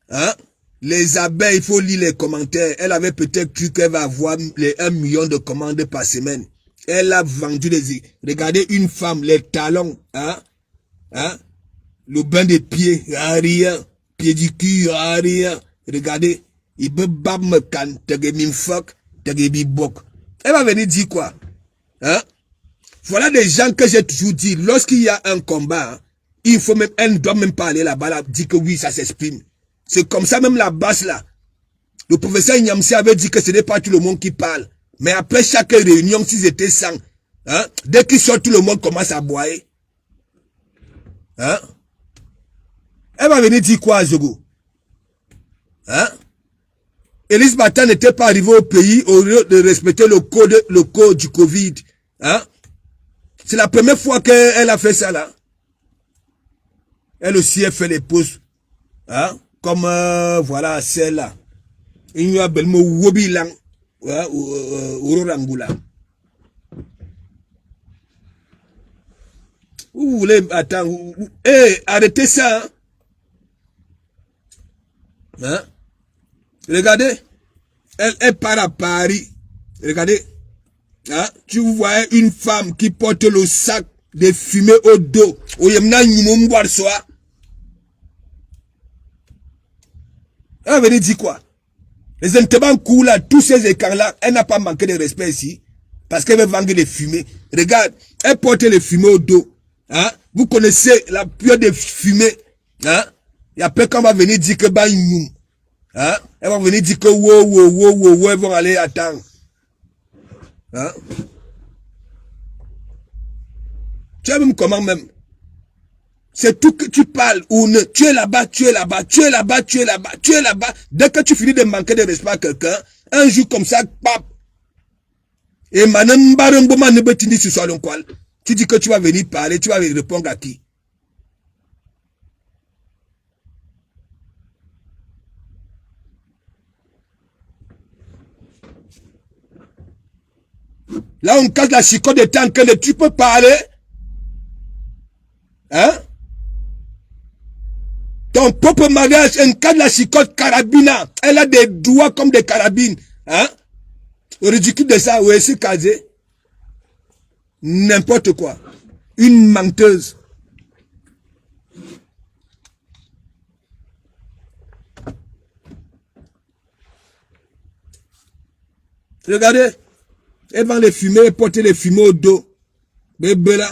hein? Les abeilles, il faut lire les commentaires. Elle avait peut-être cru qu'elle va avoir 1 million de commandes par semaine. Elle a vendu les... Regardez une femme, les talons, hein? Hein? Le bain des pieds, rien. Pédicure, rien. Regardez. Il peut pas me can, elle va venir dire quoi? Hein? Voilà des gens que j'ai toujours dit, lorsqu'il y a un combat, hein, il faut même, elle ne doit même pas aller là-bas, là, dire que oui, ça s'exprime. C'est comme ça, même la base là. Le professeur Nyamsi avait dit que ce n'est pas tout le monde qui parle. Mais après chaque réunion, s'ils étaient 100, hein, dès qu'ils sortent, tout le monde commence à boire. Hein? Elle va venir dire quoi à Zogo? Hein? Élise Battante n'était pas arrivée au pays au lieu de respecter le code du Covid. Hein? C'est la première fois qu'elle a fait ça là. Elle aussi a fait les pauses. Hein? Comme voilà celle-là. Il y a un mot Wobilang. Urorangula. Vous voulez attendre. Arrêtez ça. Hein? Hein? Regardez. Elle part à Paris. Regardez. Hein? Tu vois une femme qui porte le sac de fumée au dos. Elle veut dire quoi? Les Ntebankou là, tous ces écarts-là, elle n'a pas manqué de respect ici. Parce qu'elle veut vendre les fumées. Regarde, elle porte les fumées au dos. Hein? Vous connaissez la pure des fumées. Hein? Et après, quand on va venir dire que hein? Elle va venir dire que wow, elles vont aller attendre. Hein? Tu as même comment même? C'est tout que tu parles ou ne. Tu es là-bas, tu es là-bas, tu es là-bas, tu es là-bas, tu es là-bas. Dès que tu finis de manquer de respect à quelqu'un, un jour comme ça, pap. Et maintenant, tu dis que tu vas venir parler, tu vas répondre à qui? Là, on casse la chicotte de temps que tu peux parler. Hein? Ton propre mariage, un cas de la chicotte carabina. Elle a des doigts comme des carabines. Hein? Le ridicule de ça, ouais, c'est casé. N'importe quoi. Une menteuse. Regardez. Elle vend les fumées, elle porte les fumées au dos. Bébé là.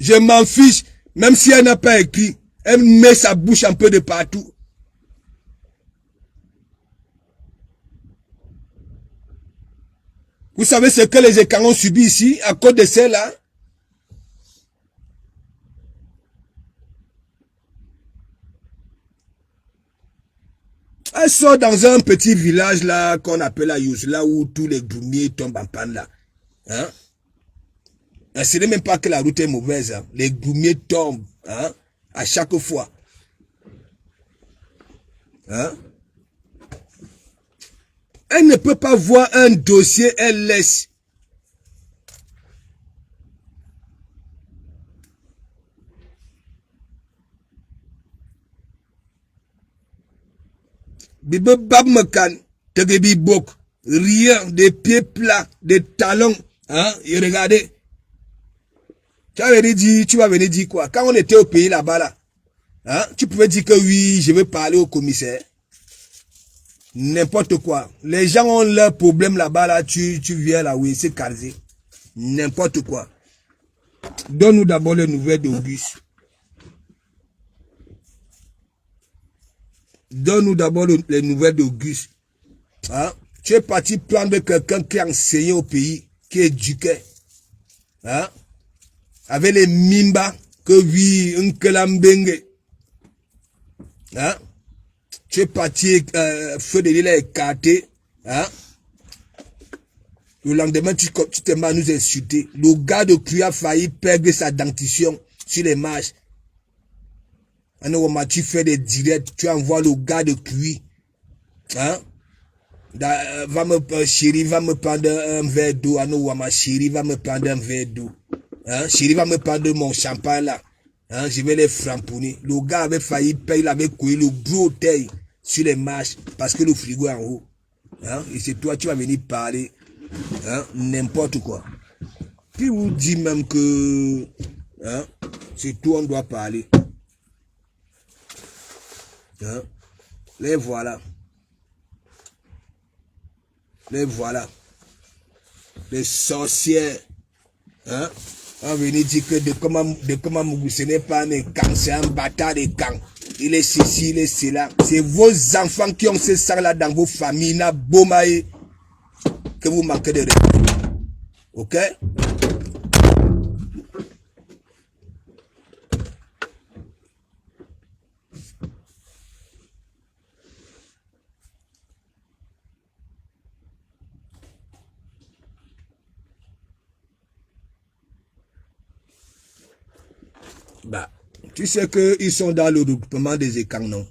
Je m'en fiche. Même si elle n'a pas écrit, elle met sa bouche un peu de partout. Vous savez ce que les écarts ont subi ici à cause de celle-là? Elle sort dans un petit village là qu'on appelle la Yousla où tous les goumiers tombent en panne là. Hein? Ce n'est même pas que la route est mauvaise. Hein. Les goumiers tombent hein, à chaque fois. Hein? Elle ne peut pas voir un dossier, elle laisse. Bibe bab mekan, tegebi bok, rien, des pieds plats, des talons, hein, et regardez. Tu vas venir dire quoi? Quand on était au pays là-bas, là, hein, tu pouvais dire que oui, je veux parler au commissaire. N'importe quoi. Les gens ont leurs problèmes là-bas, là, tu viens là, oui, c'est calé. N'importe quoi. Donne-nous d'abord les nouvelles d'Auguste. Donne-nous d'abord les nouvelles d'Auguste. Hein? Tu es parti prendre quelqu'un qui a enseigné au pays, qui éduquait. Hein? Avec les mimba, que oui, un kelambengue. Hein? Tu es parti, feu de l'île écarté. Hein? Le lendemain, tu te mets à nous insulter. Le gars de Cru a failli perdre sa dentition sur les marches. Tu fais des directs, tu envoies le gars de Cru. Hein? Chérie, va me prendre un verre d'eau. Chérie, va me prendre un verre d'eau. Hein? Chérie, va me prendre mon champagne là. Hein? Je vais les framponner. Le gars avait failli payer, il avait couillé le gros taille sur les marches parce que le frigo est en haut. Hein? Et c'est toi, tu vas venir parler. Hein? N'importe quoi. Qui vous dit même que hein? C'est toi, on doit parler. Hein? Les voilà. Les voilà. Les sorcières. Hein? On venait dire que de comment Mougou, ce n'est pas un camp, c'est un bâtard de camp. Il est ceci, il est cela. C'est vos enfants qui ont ce sang là dans vos familles, na bomaï, que vous manquez de respect. Ok? Bah, tu sais qu'ils sont dans le regroupement des écans, non?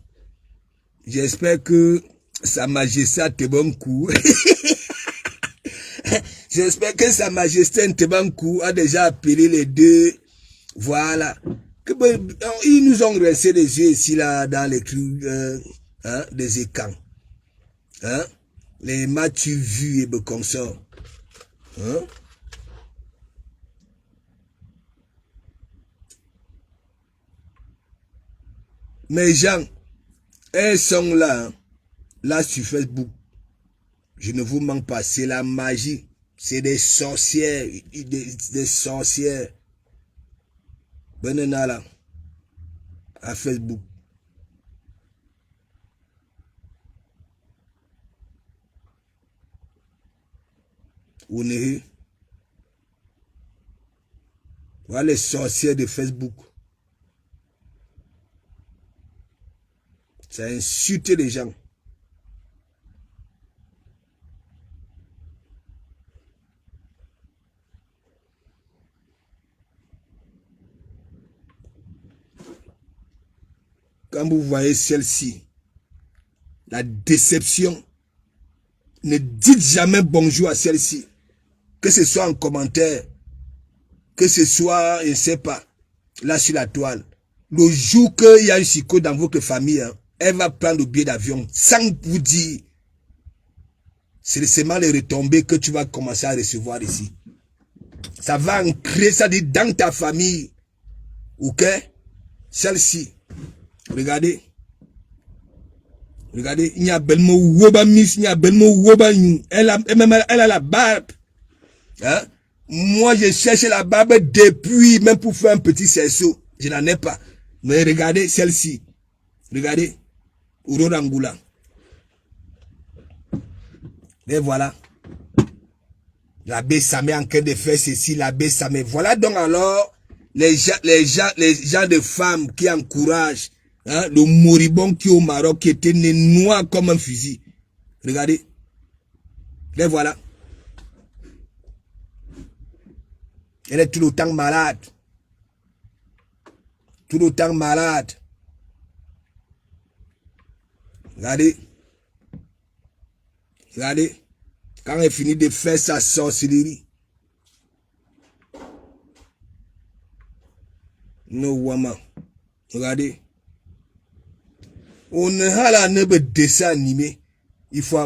J'espère que Sa Majesté a te bon coup. J'espère que Sa Majesté Ntebankou a déjà appelé les deux. Voilà. Ils nous ont rincé les yeux ici, là, dans les clous hein, des écans. Hein? Les Mathieu vus et consorts. Hein? Mes gens, elles sont là, hein, là sur Facebook. Je ne vous manque pas, c'est la magie. C'est des sorcières, des sorcières. Benena là, à Facebook. Voilà les sorcières de Facebook. Ça insulte les gens. Quand vous voyez celle-ci, la déception, ne dites jamais bonjour à celle-ci. Que ce soit en commentaire, que ce soit, je ne sais pas, là sur la toile. Le jour qu'il y a un psycho dans votre famille, hein, elle va prendre le billet d'avion sans vous dire. C'est seulement les retombées que tu vas commencer à recevoir ici. Ça va ancrer, ça dit dans ta famille. Ok? Celle-ci. Regardez. Regardez. Il y a Belmo Woba Miss, il y a Belmo Woba. Elle a la barbe. Hein? Moi, je cherche la barbe depuis, même pour faire un petit cerceau. Je n'en ai pas. Mais regardez celle-ci. Regardez. Urorangula. Et voilà. L'abbé Samé en train de faire ceci, l'abbé Samé. Voilà donc alors les gens de femmes qui encouragent hein, le moribond qui est au Maroc, qui était né noir comme un fusil. Regardez. Et voilà. Elle est tout le temps malade. Tout le temps malade. Regardez. Regardez. Quand elle finit de faire sa sorcellerie. No woman. Regardez. On a la neige dessin animé. Il faut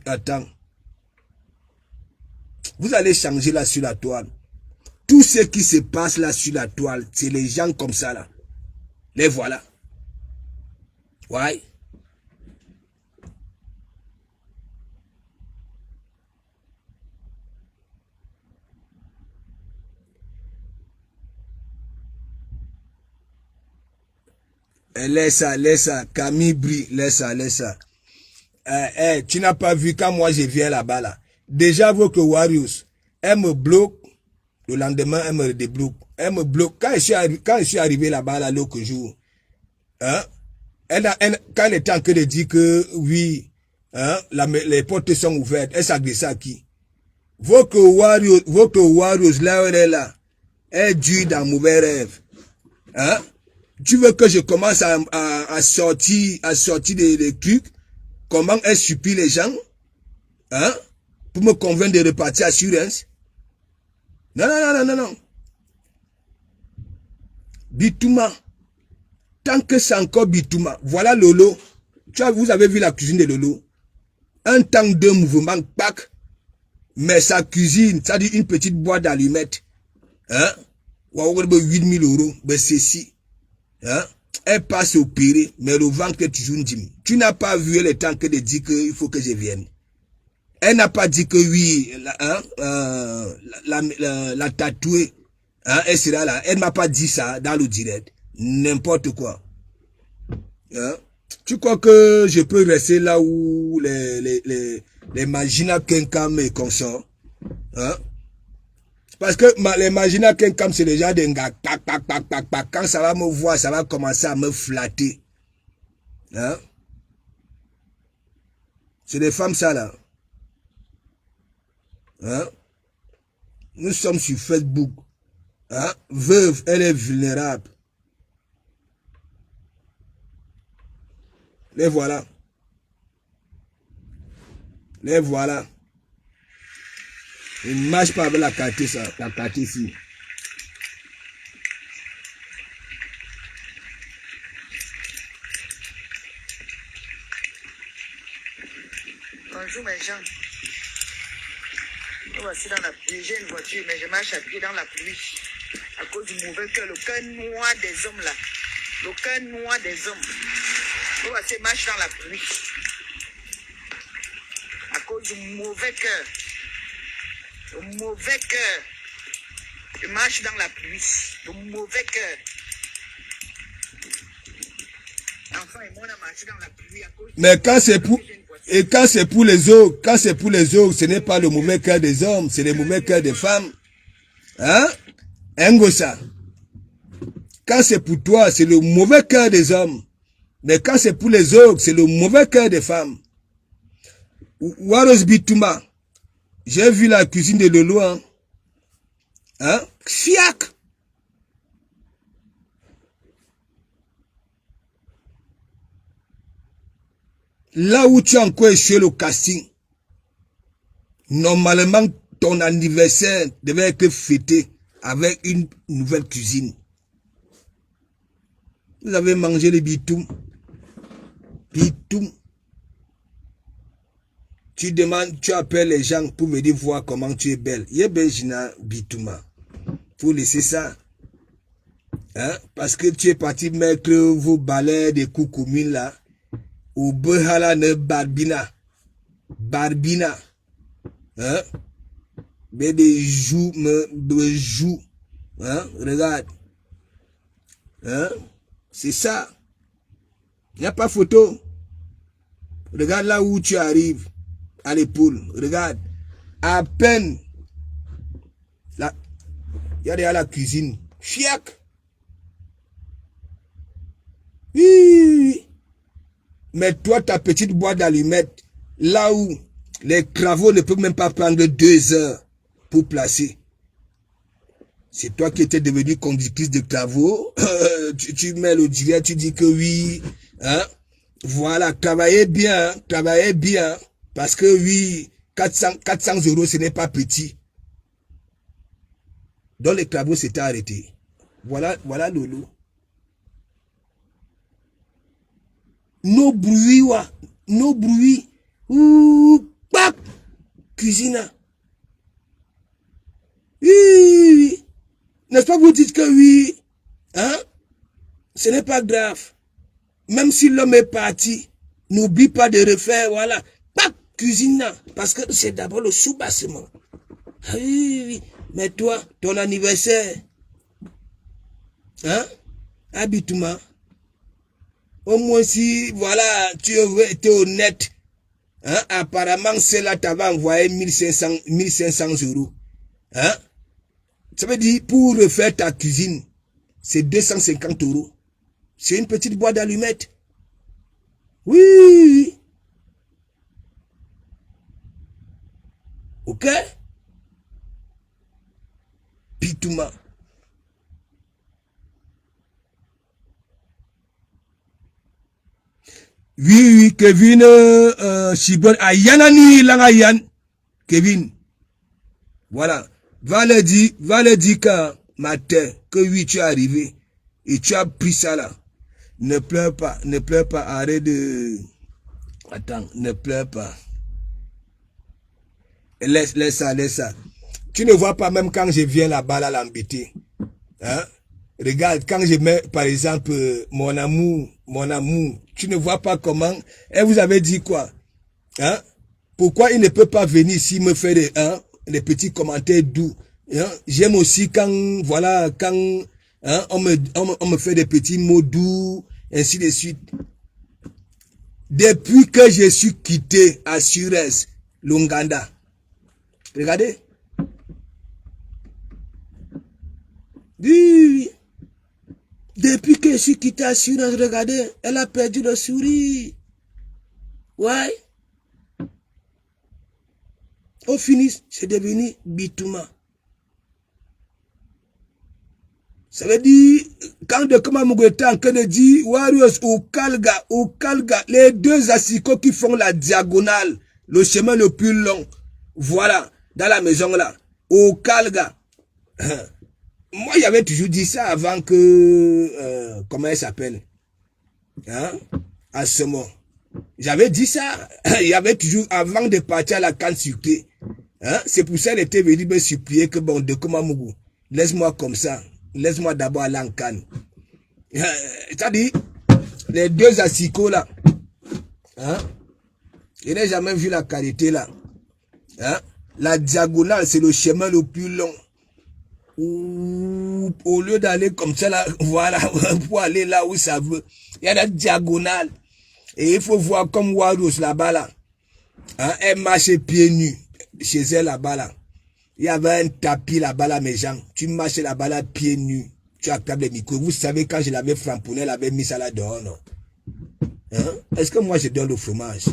attendre. Vous allez changer là sur la toile. Tout ce qui se passe là sur la toile, c'est les gens comme ça là. Les voilà. Ouais. Laisse ça, Camille Brie, laisse ça. Tu n'as pas vu quand moi je viens là-bas là. Déjà votre Warriors, elle me bloque, le lendemain elle me débloque. Elle me bloque. Quand je suis arrivé là-bas là l'autre jour, hein, quand elle était en train de dire que oui, hein, les portes sont ouvertes, elle s'agressait à qui? Votre Warriors là où elle est là, elle dure dans mauvais rêve. Hein? Tu veux que je commence à sortir des trucs? Comment elle supplie les gens? Hein? Pour me convaincre de repartir à Surens? Non. Bitouma. Tant que c'est encore Bitouma. Voilà Lolo. Vous avez vu la cuisine de Lolo. Un temps de mouvement, pack. Mais sa cuisine, ça dit une petite boîte d'allumettes. Hein? 8 000 euros. Ben c'est si. Hein? Elle passe opérer, mais le ventre est toujours une dîme. Tu n'as pas vu elle est en train de dire qu'il faut que je vienne. Elle n'a pas dit que oui, la tatouée, hein, elle sera là. Elle m'a pas dit ça dans le direct. N'importe quoi. Hein? Tu crois que je peux rester là où les Magina Kenkam et consorts? Hein? Parce que les Magina Kenkam, c'est déjà des gars. Quand ça va me voir, ça va commencer à me flatter. Hein? C'est des femmes, ça, là. Hein? Nous sommes sur Facebook. Hein? Veuve, elle est vulnérable. Les voilà. Les voilà. Il ne marche pas avec la carte, ça. La carte ici. Bonjour mes gens. Nous voici dans la pluie. J'ai une voiture, mais je marche à pied dans la pluie. À cause du mauvais cœur, le cœur noir des hommes là. Le cœur noir des hommes. Nous voici, marche dans la pluie. À cause du mauvais cœur. Le mauvais cœur. Je marche dans la pluie. Le mauvais cœur. Enfin, et moi, on a marché dans la pluie à cause. Mais quand c'est pour... Et quand c'est pour les autres, ce n'est pas le mauvais cœur des hommes, c'est le mauvais cœur des femmes. Hein? Ngosa. Quand c'est pour toi, c'est le mauvais cœur des hommes. Mais quand c'est pour les autres, c'est le mauvais cœur des femmes. Waros Bitouma. J'ai vu la cuisine de Lolo. Hein? Fiac. Là où tu as encore échoué le casting, normalement, ton anniversaire devait être fêté avec une nouvelle cuisine. Vous avez mangé le bitoum. Bitoum. Tu demandes, tu appelles les gens pour me dire voir comment tu es belle. Yebejina bitouma. Faut laisser ça. Hein? Parce que tu es parti mettre vos balais de coups communes là. Ou behala ne barbina. Barbina. Hein? Mais des joues, me joues. Hein? Regarde. Hein? C'est ça. Il n'y a pas photo. Regarde là où tu arrives. À l'épaule. Regarde. À peine. Là. Il y a derrière la cuisine. Fiac. Oui. Mais toi, ta petite boîte d'allumettes, là où les travaux ne peuvent même pas prendre 2 heures pour placer. C'est toi qui étais devenu conductrice de travaux. Tu mets le direct, tu dis que oui. Hein? Voilà, travaillez bien, travaillez bien. Parce que oui, 400 euros, ce n'est pas petit. Donc les travaux s'étaient arrêtés. Voilà Lolo. Nos bruits, ouais. Nos bruits. Ouh, pap, cuisine. Oui. N'est-ce pas vous dites que oui, hein? Ce n'est pas grave. Même si l'homme est parti, n'oublie pas de refaire, voilà. Pap, cuisine. Parce que c'est d'abord le sous-bassement. Oui. Mais toi, ton anniversaire, hein? Habitement. Au moins si, voilà, tu étais honnête, hein? Apparemment, celle-là t'avait envoyé 1500 euros. Hein? Ça veut dire, pour refaire ta cuisine, c'est 250 euros. C'est une petite boîte d'allumettes. Oui. Ok? Pitouma. Oui, Kevin, Chibon, Ayanani, Langayan, Kevin. Voilà. Va le dire qu'un matin, que oui, tu es arrivé, et tu as pris ça là. Ne pleure pas, arrête de... Attends, ne pleure pas. Laisse ça. Tu ne vois pas même quand je viens là-bas, là, l'embêter. Hein? Regarde, quand je mets, par exemple, mon amour, tu ne vois pas comment, et vous avez dit quoi? Hein? Pourquoi il ne peut pas venir ici me faire des petits commentaires doux? Hein? J'aime aussi quand, voilà, quand hein, on me fait des petits mots doux, ainsi de suite. Depuis que je suis quitté à Suez, l'Ouganda, regardez. Oui. Depuis que je suis quitté à Suez, regardez, elle a perdu le sourire. Ouais. Au finish, c'est devenu Bitouma. Ça veut dire, quand de Kamamougou était en train de dire, Warriors ou Kalga, les deux assicots qui font la diagonale, le chemin le plus long, voilà, dans la maison là, au Kalga. Moi, j'avais toujours dit ça avant que, comment elle s'appelle, hein, à ce moment. J'avais dit ça, il y avait toujours, avant de partir à la canne sucrée, hein, c'est pour ça qu'elle était venue me supplier que bon, de Kamamougou, laisse-moi comme ça. Laisse-moi d'abord aller en Cannes. C'est-à-dire, les deux assicots là, hein, je n'ai jamais vu la qualité là. Hein, la diagonale, c'est le chemin le plus long. Au lieu d'aller comme ça là, voilà, pour aller là où ça veut, il y a la diagonale. Et il faut voir comme Warros là-bas là. Hein, elle marche pieds nus chez elle là-bas là. Il y avait un tapis là-bas là, mes gens. Tu marches là-bas là, pieds nus. Tu acceptes les micros. Vous savez, quand je l'avais framponné, elle avait mis ça là dehors, non? Hein? Est-ce que moi, je donne le fromage?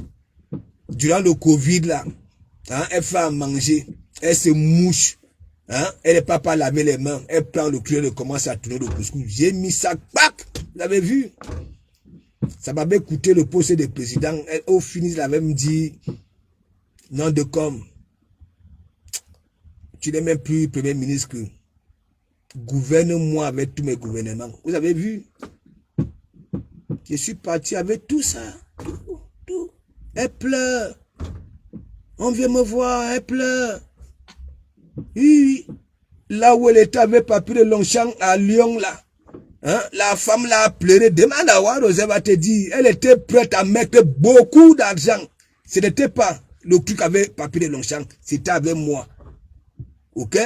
Durant le Covid, là, hein, elle fait à manger. Elle se mouche. Hein? Elle n'est pas laver les mains. Elle prend le clé, elle commence à tourner le couscous. J'ai mis ça, pac! Vous avez vu? Ça m'avait coûté le poste de président. Elle, au finish, elle avait me dit, non de com. Tu n'es même plus premier ministre que gouverne-moi avec tous mes gouvernements. Vous avez vu? Je suis parti avec tout ça. Tout. Elle pleure. On vient me voir, elle pleure. Oui. Là où elle était avec Papy de Longchamp à Lyon, là. Hein? La femme là a pleuré. Demande à Warros, elle va te dire. Elle était prête à mettre beaucoup d'argent. Ce n'était pas le truc avec Papy de Longchamp. C'était avec moi. Ok?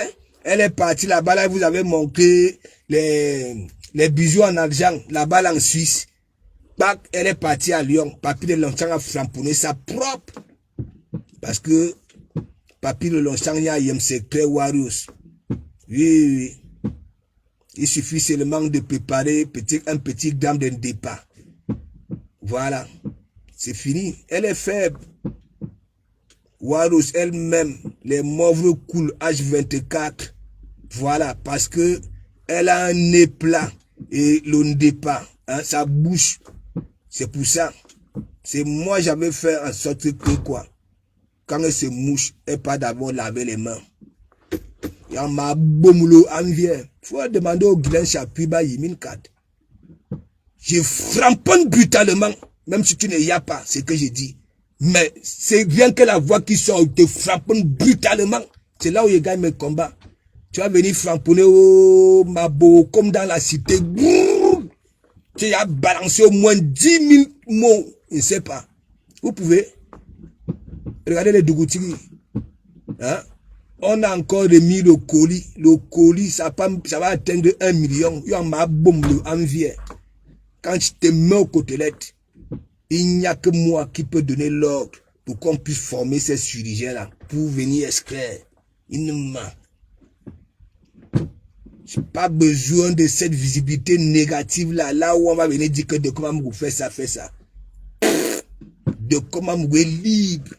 Elle est partie là-bas, là, vous avez montré les bijoux en argent, là-bas, là, en Suisse. Bac, elle est partie à Lyon. Papy de Longchamp a framponné ça propre. Parce que Papy de Longchamp, il y a un secret Warriors. Oui. Il suffit seulement de préparer un petit gamme de départ. Voilà. C'est fini. Elle est faible. Warros elle-même, les mauvais cool H24, Voilà, parce que elle a un nez plat et le nez pas. Hein, sa bouche, c'est pour ça. C'est moi, j'avais fait en sorte que quoi, quand elle se mouche, elle pas d'abord laver les mains. Il y a ma boumoulo envie. Faut demander au Guylaine Chapuis, bah, Yimin Kad. Je framponne brutalement, même si tu ne y as pas, c'est ce que j'ai dit. Mais c'est bien que la voix qui sort te framponne brutalement. C'est là où je gagne mes combats. Tu vas venir framponner au Mabo, comme dans la cité. Tu as balancé au moins 10 000 mots. Je ne sais pas. Vous pouvez. Regardez les Dougoutiri. Hein? On a encore remis le colis. Le colis, ça va atteindre 1 million. Il y a ma bombe envie. Quand je te mets aux côtelettes, il n'y a que moi qui peux donner l'ordre pour qu'on puisse former ces chirurgiens-là pour venir extraire. Il ne m'a. Je n'ai pas besoin de cette visibilité négative-là, là où on va venir dire que de comment vous faites ça, fait ça. De comment vous êtes libre.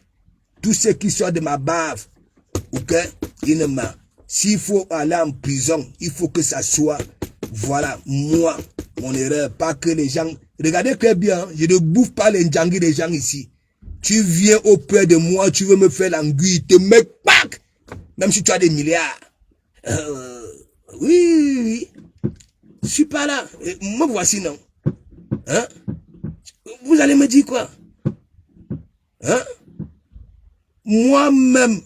Tout ce qui sort de ma bave, ok, il ne m'a. S'il faut aller en prison, il faut que ça soit, voilà, moi, mon erreur, pas que les gens. Regardez très bien, je ne bouffe pas les ndjangis des gens ici. Tu viens auprès de moi, tu veux me faire l'anguille, te mets pack, même si tu as des milliards. Oui. Je suis pas là. Me voici, non. Hein? Vous allez me dire quoi? Hein? Moi-même,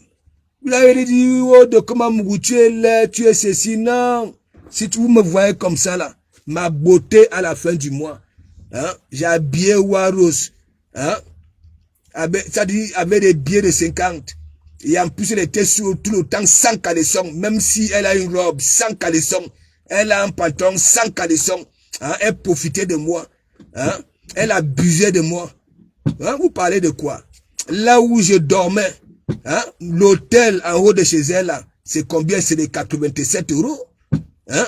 vous avez dit, oh, de comment tu es là, tu es ceci, non. Si vous me voyez comme ça, là, ma beauté à la fin du mois, hein? J'ai habillé Waros, hein? C'est-à-dire, avec des billets de 50. Et en plus, elle était sur tout le temps sans caleçon. Même si elle a une robe sans caleçon, elle a un pantalon sans caleçon. Hein? Elle profitait de moi. Hein? Elle abusait de moi. Hein? Vous parlez de quoi? Là où je dormais, hein? L'hôtel en haut de chez elle, là, c'est combien? C'est des 87 €. Hein?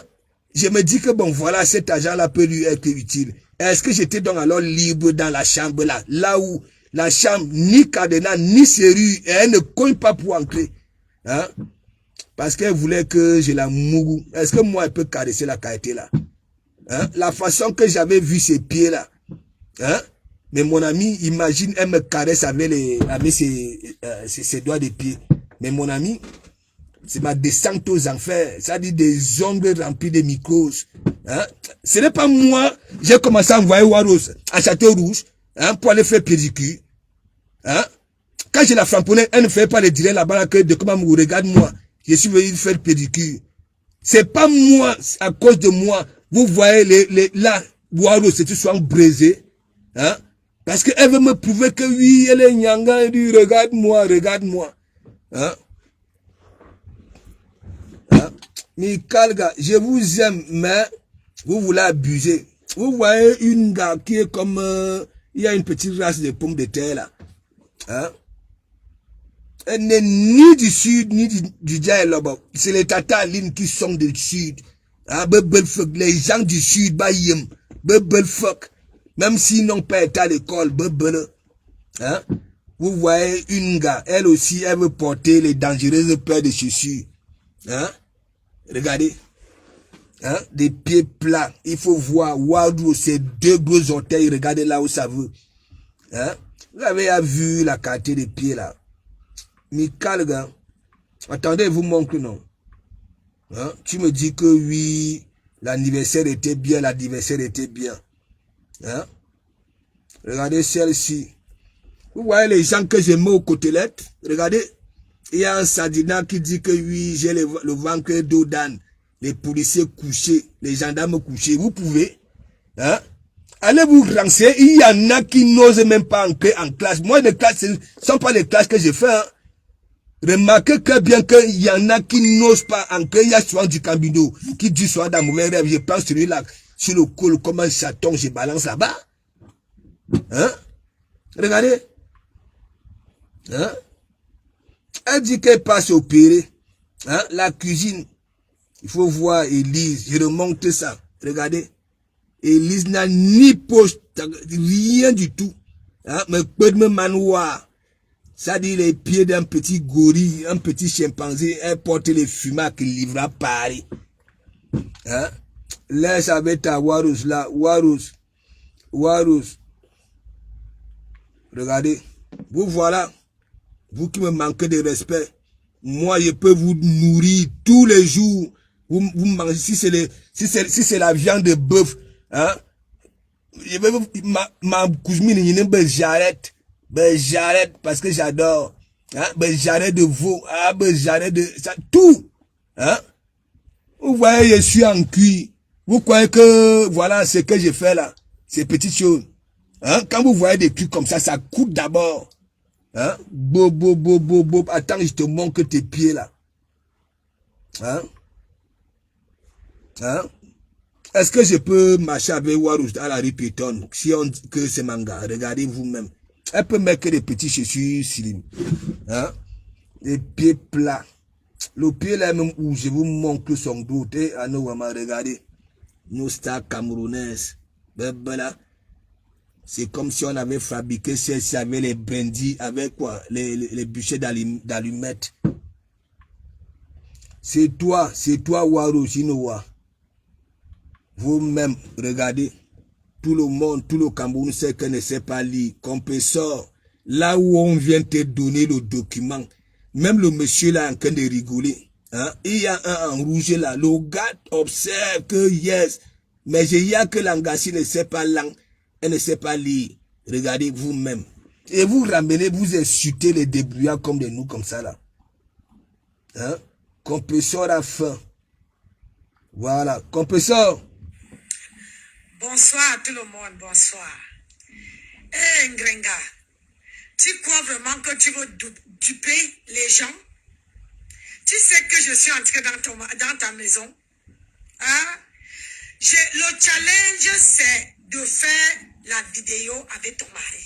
Je me dis que bon, voilà, cet argent-là peut lui être utile. Est-ce que j'étais donc alors libre dans la chambre là? Là où la chambre, ni cadenas, ni serrure, et elle ne cogne pas pour entrer. Hein? Parce qu'elle voulait que je la mourou. Est-ce que moi, elle peut caresser la qualité là? Hein? La façon que j'avais vu ses pieds là. Hein? Mais mon ami, imagine, elle me caresse avec ses doigts de pied. Mais mon ami, c'est ma descente aux enfers. Ça dit des ongles remplis de mycoses. Hein? Ce n'est pas moi. J'ai commencé à envoyer Waros à Château-Rouge. Hein, pour aller faire pédicure. Hein? Quand je la frapponnais, elle ne fait pas le direct là-bas que de comment vous regarde moi. Je suis venu faire pédicure. C'est pas moi, à cause de moi. Vous voyez là, Waros, c'est tout soit brisé. Hein? Parce qu'elle veut me prouver que oui, elle est nyanga, elle dit regarde-moi, regarde-moi. Hein? Hein? Mikalga, je vous aime, mais vous voulez abuser. Vous voyez une gars qui est comme... il y a une petite race de pommes de terre là. Hein? Elle n'est ni du sud, ni du dialogue. C'est les Tatalines qui sont du sud. Hein? Les gens du sud, même s'ils n'ont pas été à l'école, hein? Vous voyez une gars, elle aussi, elle veut porter les dangereuses paires de chaussures. Hein? Regardez. Hein? Des pieds plats. Il faut voir Wardrobe, ces deux gros orteils. Regardez là où ça veut. Hein? Vous avez vu la qualité des pieds là. Mikal, gars. Attendez, vous montre non. Hein? Tu me dis que oui, l'anniversaire était bien, l'anniversaire était bien. Hein? Regardez celle-ci. Vous voyez les gens que j'ai mis aux côtelettes? Regardez. Il y a un Sadina qui dit que oui, j'ai le ventre d'eau d'âne. Les policiers couchés, les gendarmes couchés. Vous pouvez. Hein? Allez vous renseigner. Il y en a qui n'osent même pas entrer en classe. Moi, les classes, ce ne sont pas les classes que j'ai fait. Hein? Remarquez que bien qu'il y en a qui n'osent pas entrer. Il y a souvent du Cambindo qui dit souvent dans mon rêve. Je prends celui-là sur le col comme un chaton. Je balance là-bas. Hein? Regardez. Hein? Elle dit qu'elle passe opérer. Hein? La cuisine. Il faut voir Élise. Je remonte ça. Regardez. Élise n'a ni poste, rien du tout. Hein? Mais peu de manoir. Ça dit les pieds d'un petit gorille, un petit chimpanzé, elle porte les fumats qui livrent à Paris. Hein? Laisse avec ta Warous là, Warous. Regardez, vous voilà, vous qui me manquez de respect. Moi, je peux vous nourrir tous les jours. Vous mangez, si c'est la viande de bœuf, hein? Ma cousine, j'arrête. J'arrête parce que j'adore. Hein? J'arrête de veau. Ah, j'arrête de ça, tout. Hein? Vous voyez, je suis en cuir. Vous croyez que voilà ce que je fais là, ces petites choses. Hein? Quand vous voyez des trucs comme ça coûte d'abord. Hein? Attends, je te montre tes pieds là. Hein? Hein? Est-ce que je peux marcher avec Warous à la rue Pétonne si on dit que c'est manga? Regardez vous-même. Elle peut mettre que des petits chaussures slim. Hein? Les pieds plats. Le pied là même où je vous montre son dos. À nous, regardez. Nos stars camerounaises. Là. C'est comme si on avait fabriqué celle-ci avec les brindilles, avec quoi? Les bûchers d'allumettes. C'est toi, Warous, Chinois. Vous-même, regardez. Tout le monde, tout le Cameroun sait qu'elle ne sait pas lire. Compresseur, là où on vient te donner le document, même le monsieur là en train de rigoler. Hein? Il y a un en rouge là. Le gars observe que yes. Mais il y a que l'Angassi ne sait pas langue. Elle ne sait pas lire. Regardez vous-même. Et vous ramenez, vous insultez les débrouillards comme de nous, comme ça là. Hein? Compresseur à faim. Voilà. Compresseur. Bonsoir à tout le monde, bonsoir. Eh, Ngrenga, tu crois vraiment que tu veux duper les gens? Tu sais que je suis entrée dans ta maison? Hein? Le challenge, c'est de faire la vidéo avec ton mari.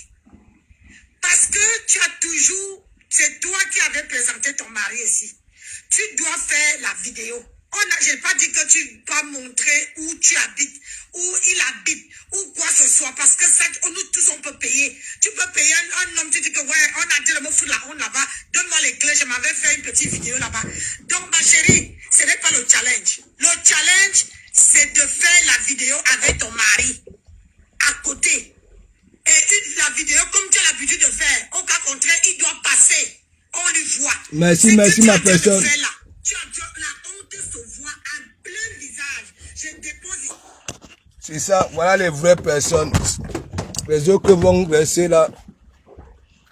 Parce que tu as toujours, c'est toi qui avais présenté ton mari ici. Tu dois faire la vidéo. Je n'ai pas dit que tu dois montrer où tu habites, où il habite, ou quoi que ce soit, parce que ça, nous tous on peut payer. Tu peux payer un homme, tu dis que ouais, on a dit le mot fou là, on là-bas, donne-moi les clés, je m'avais fait une petite vidéo là-bas. Donc ma chérie, ce n'est pas le challenge. Le challenge, c'est de faire la vidéo avec ton mari, à côté. Et la vidéo, comme tu as l'habitude de faire, au cas contraire, il doit passer, on lui voit. Merci ma personne. La honte se voit en plein visage. Je dépose. C'est ça, voilà les vraies personnes. Les autres qui vont rester là,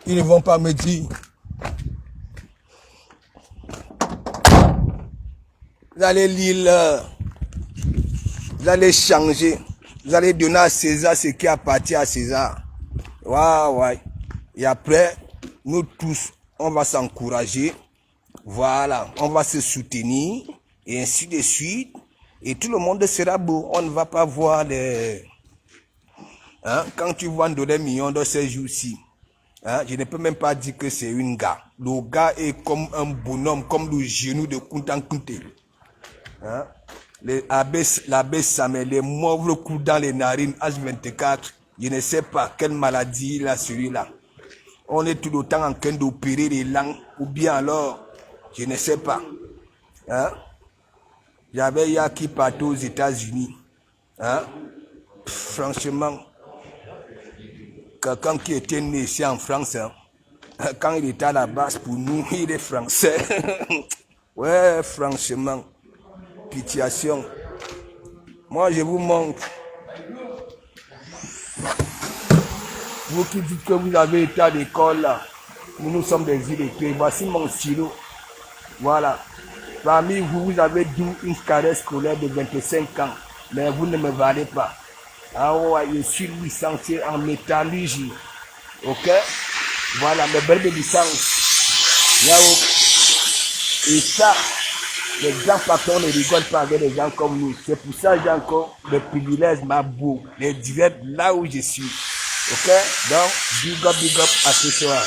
ils ne vont pas me dire. Vous allez lire là. Vous allez changer. Vous allez donner à César ce qui appartient à César. Ouais. Et après, nous tous, on va s'encourager. Voilà, on va se soutenir. Et ainsi de suite. Et tout le monde sera beau. On ne va pas voir des... Hein? Quand tu vois des millions de ces jours-ci, hein? Je ne peux même pas dire que c'est une gars. Le gars est comme un bonhomme, comme le genou de Kuntan Kunte. Hein? L'abbé Samuel, les mauvais coups dans les narines, H24, je ne sais pas quelle maladie il a celui-là. On est tout le temps en train d'opérer les langues, ou bien alors, je ne sais pas. Hein? J'avais ya qui partait aux États-Unis. Hein? Franchement, quelqu'un qui était né ici en France, hein? Quand il était à la base pour nous, il est français. Ouais, franchement, pitiation. Moi, je vous montre. Vous qui dites que vous avez été à l'école là, nous sommes des illettrés. Voici mon stylo. Voilà. Parmi vous, vous avez dû une carrière scolaire de 25 ans, mais vous ne me valez pas. Ah ouais, je suis licencié en métallurgie. Ok? Voilà, mes belles licences. Et ça, les gens patrons ne rigolent pas avec des gens comme nous. C'est pour ça que j'ai encore le privilège, ma boue, les directs là où je suis. Ok? Donc, big up à ce soir.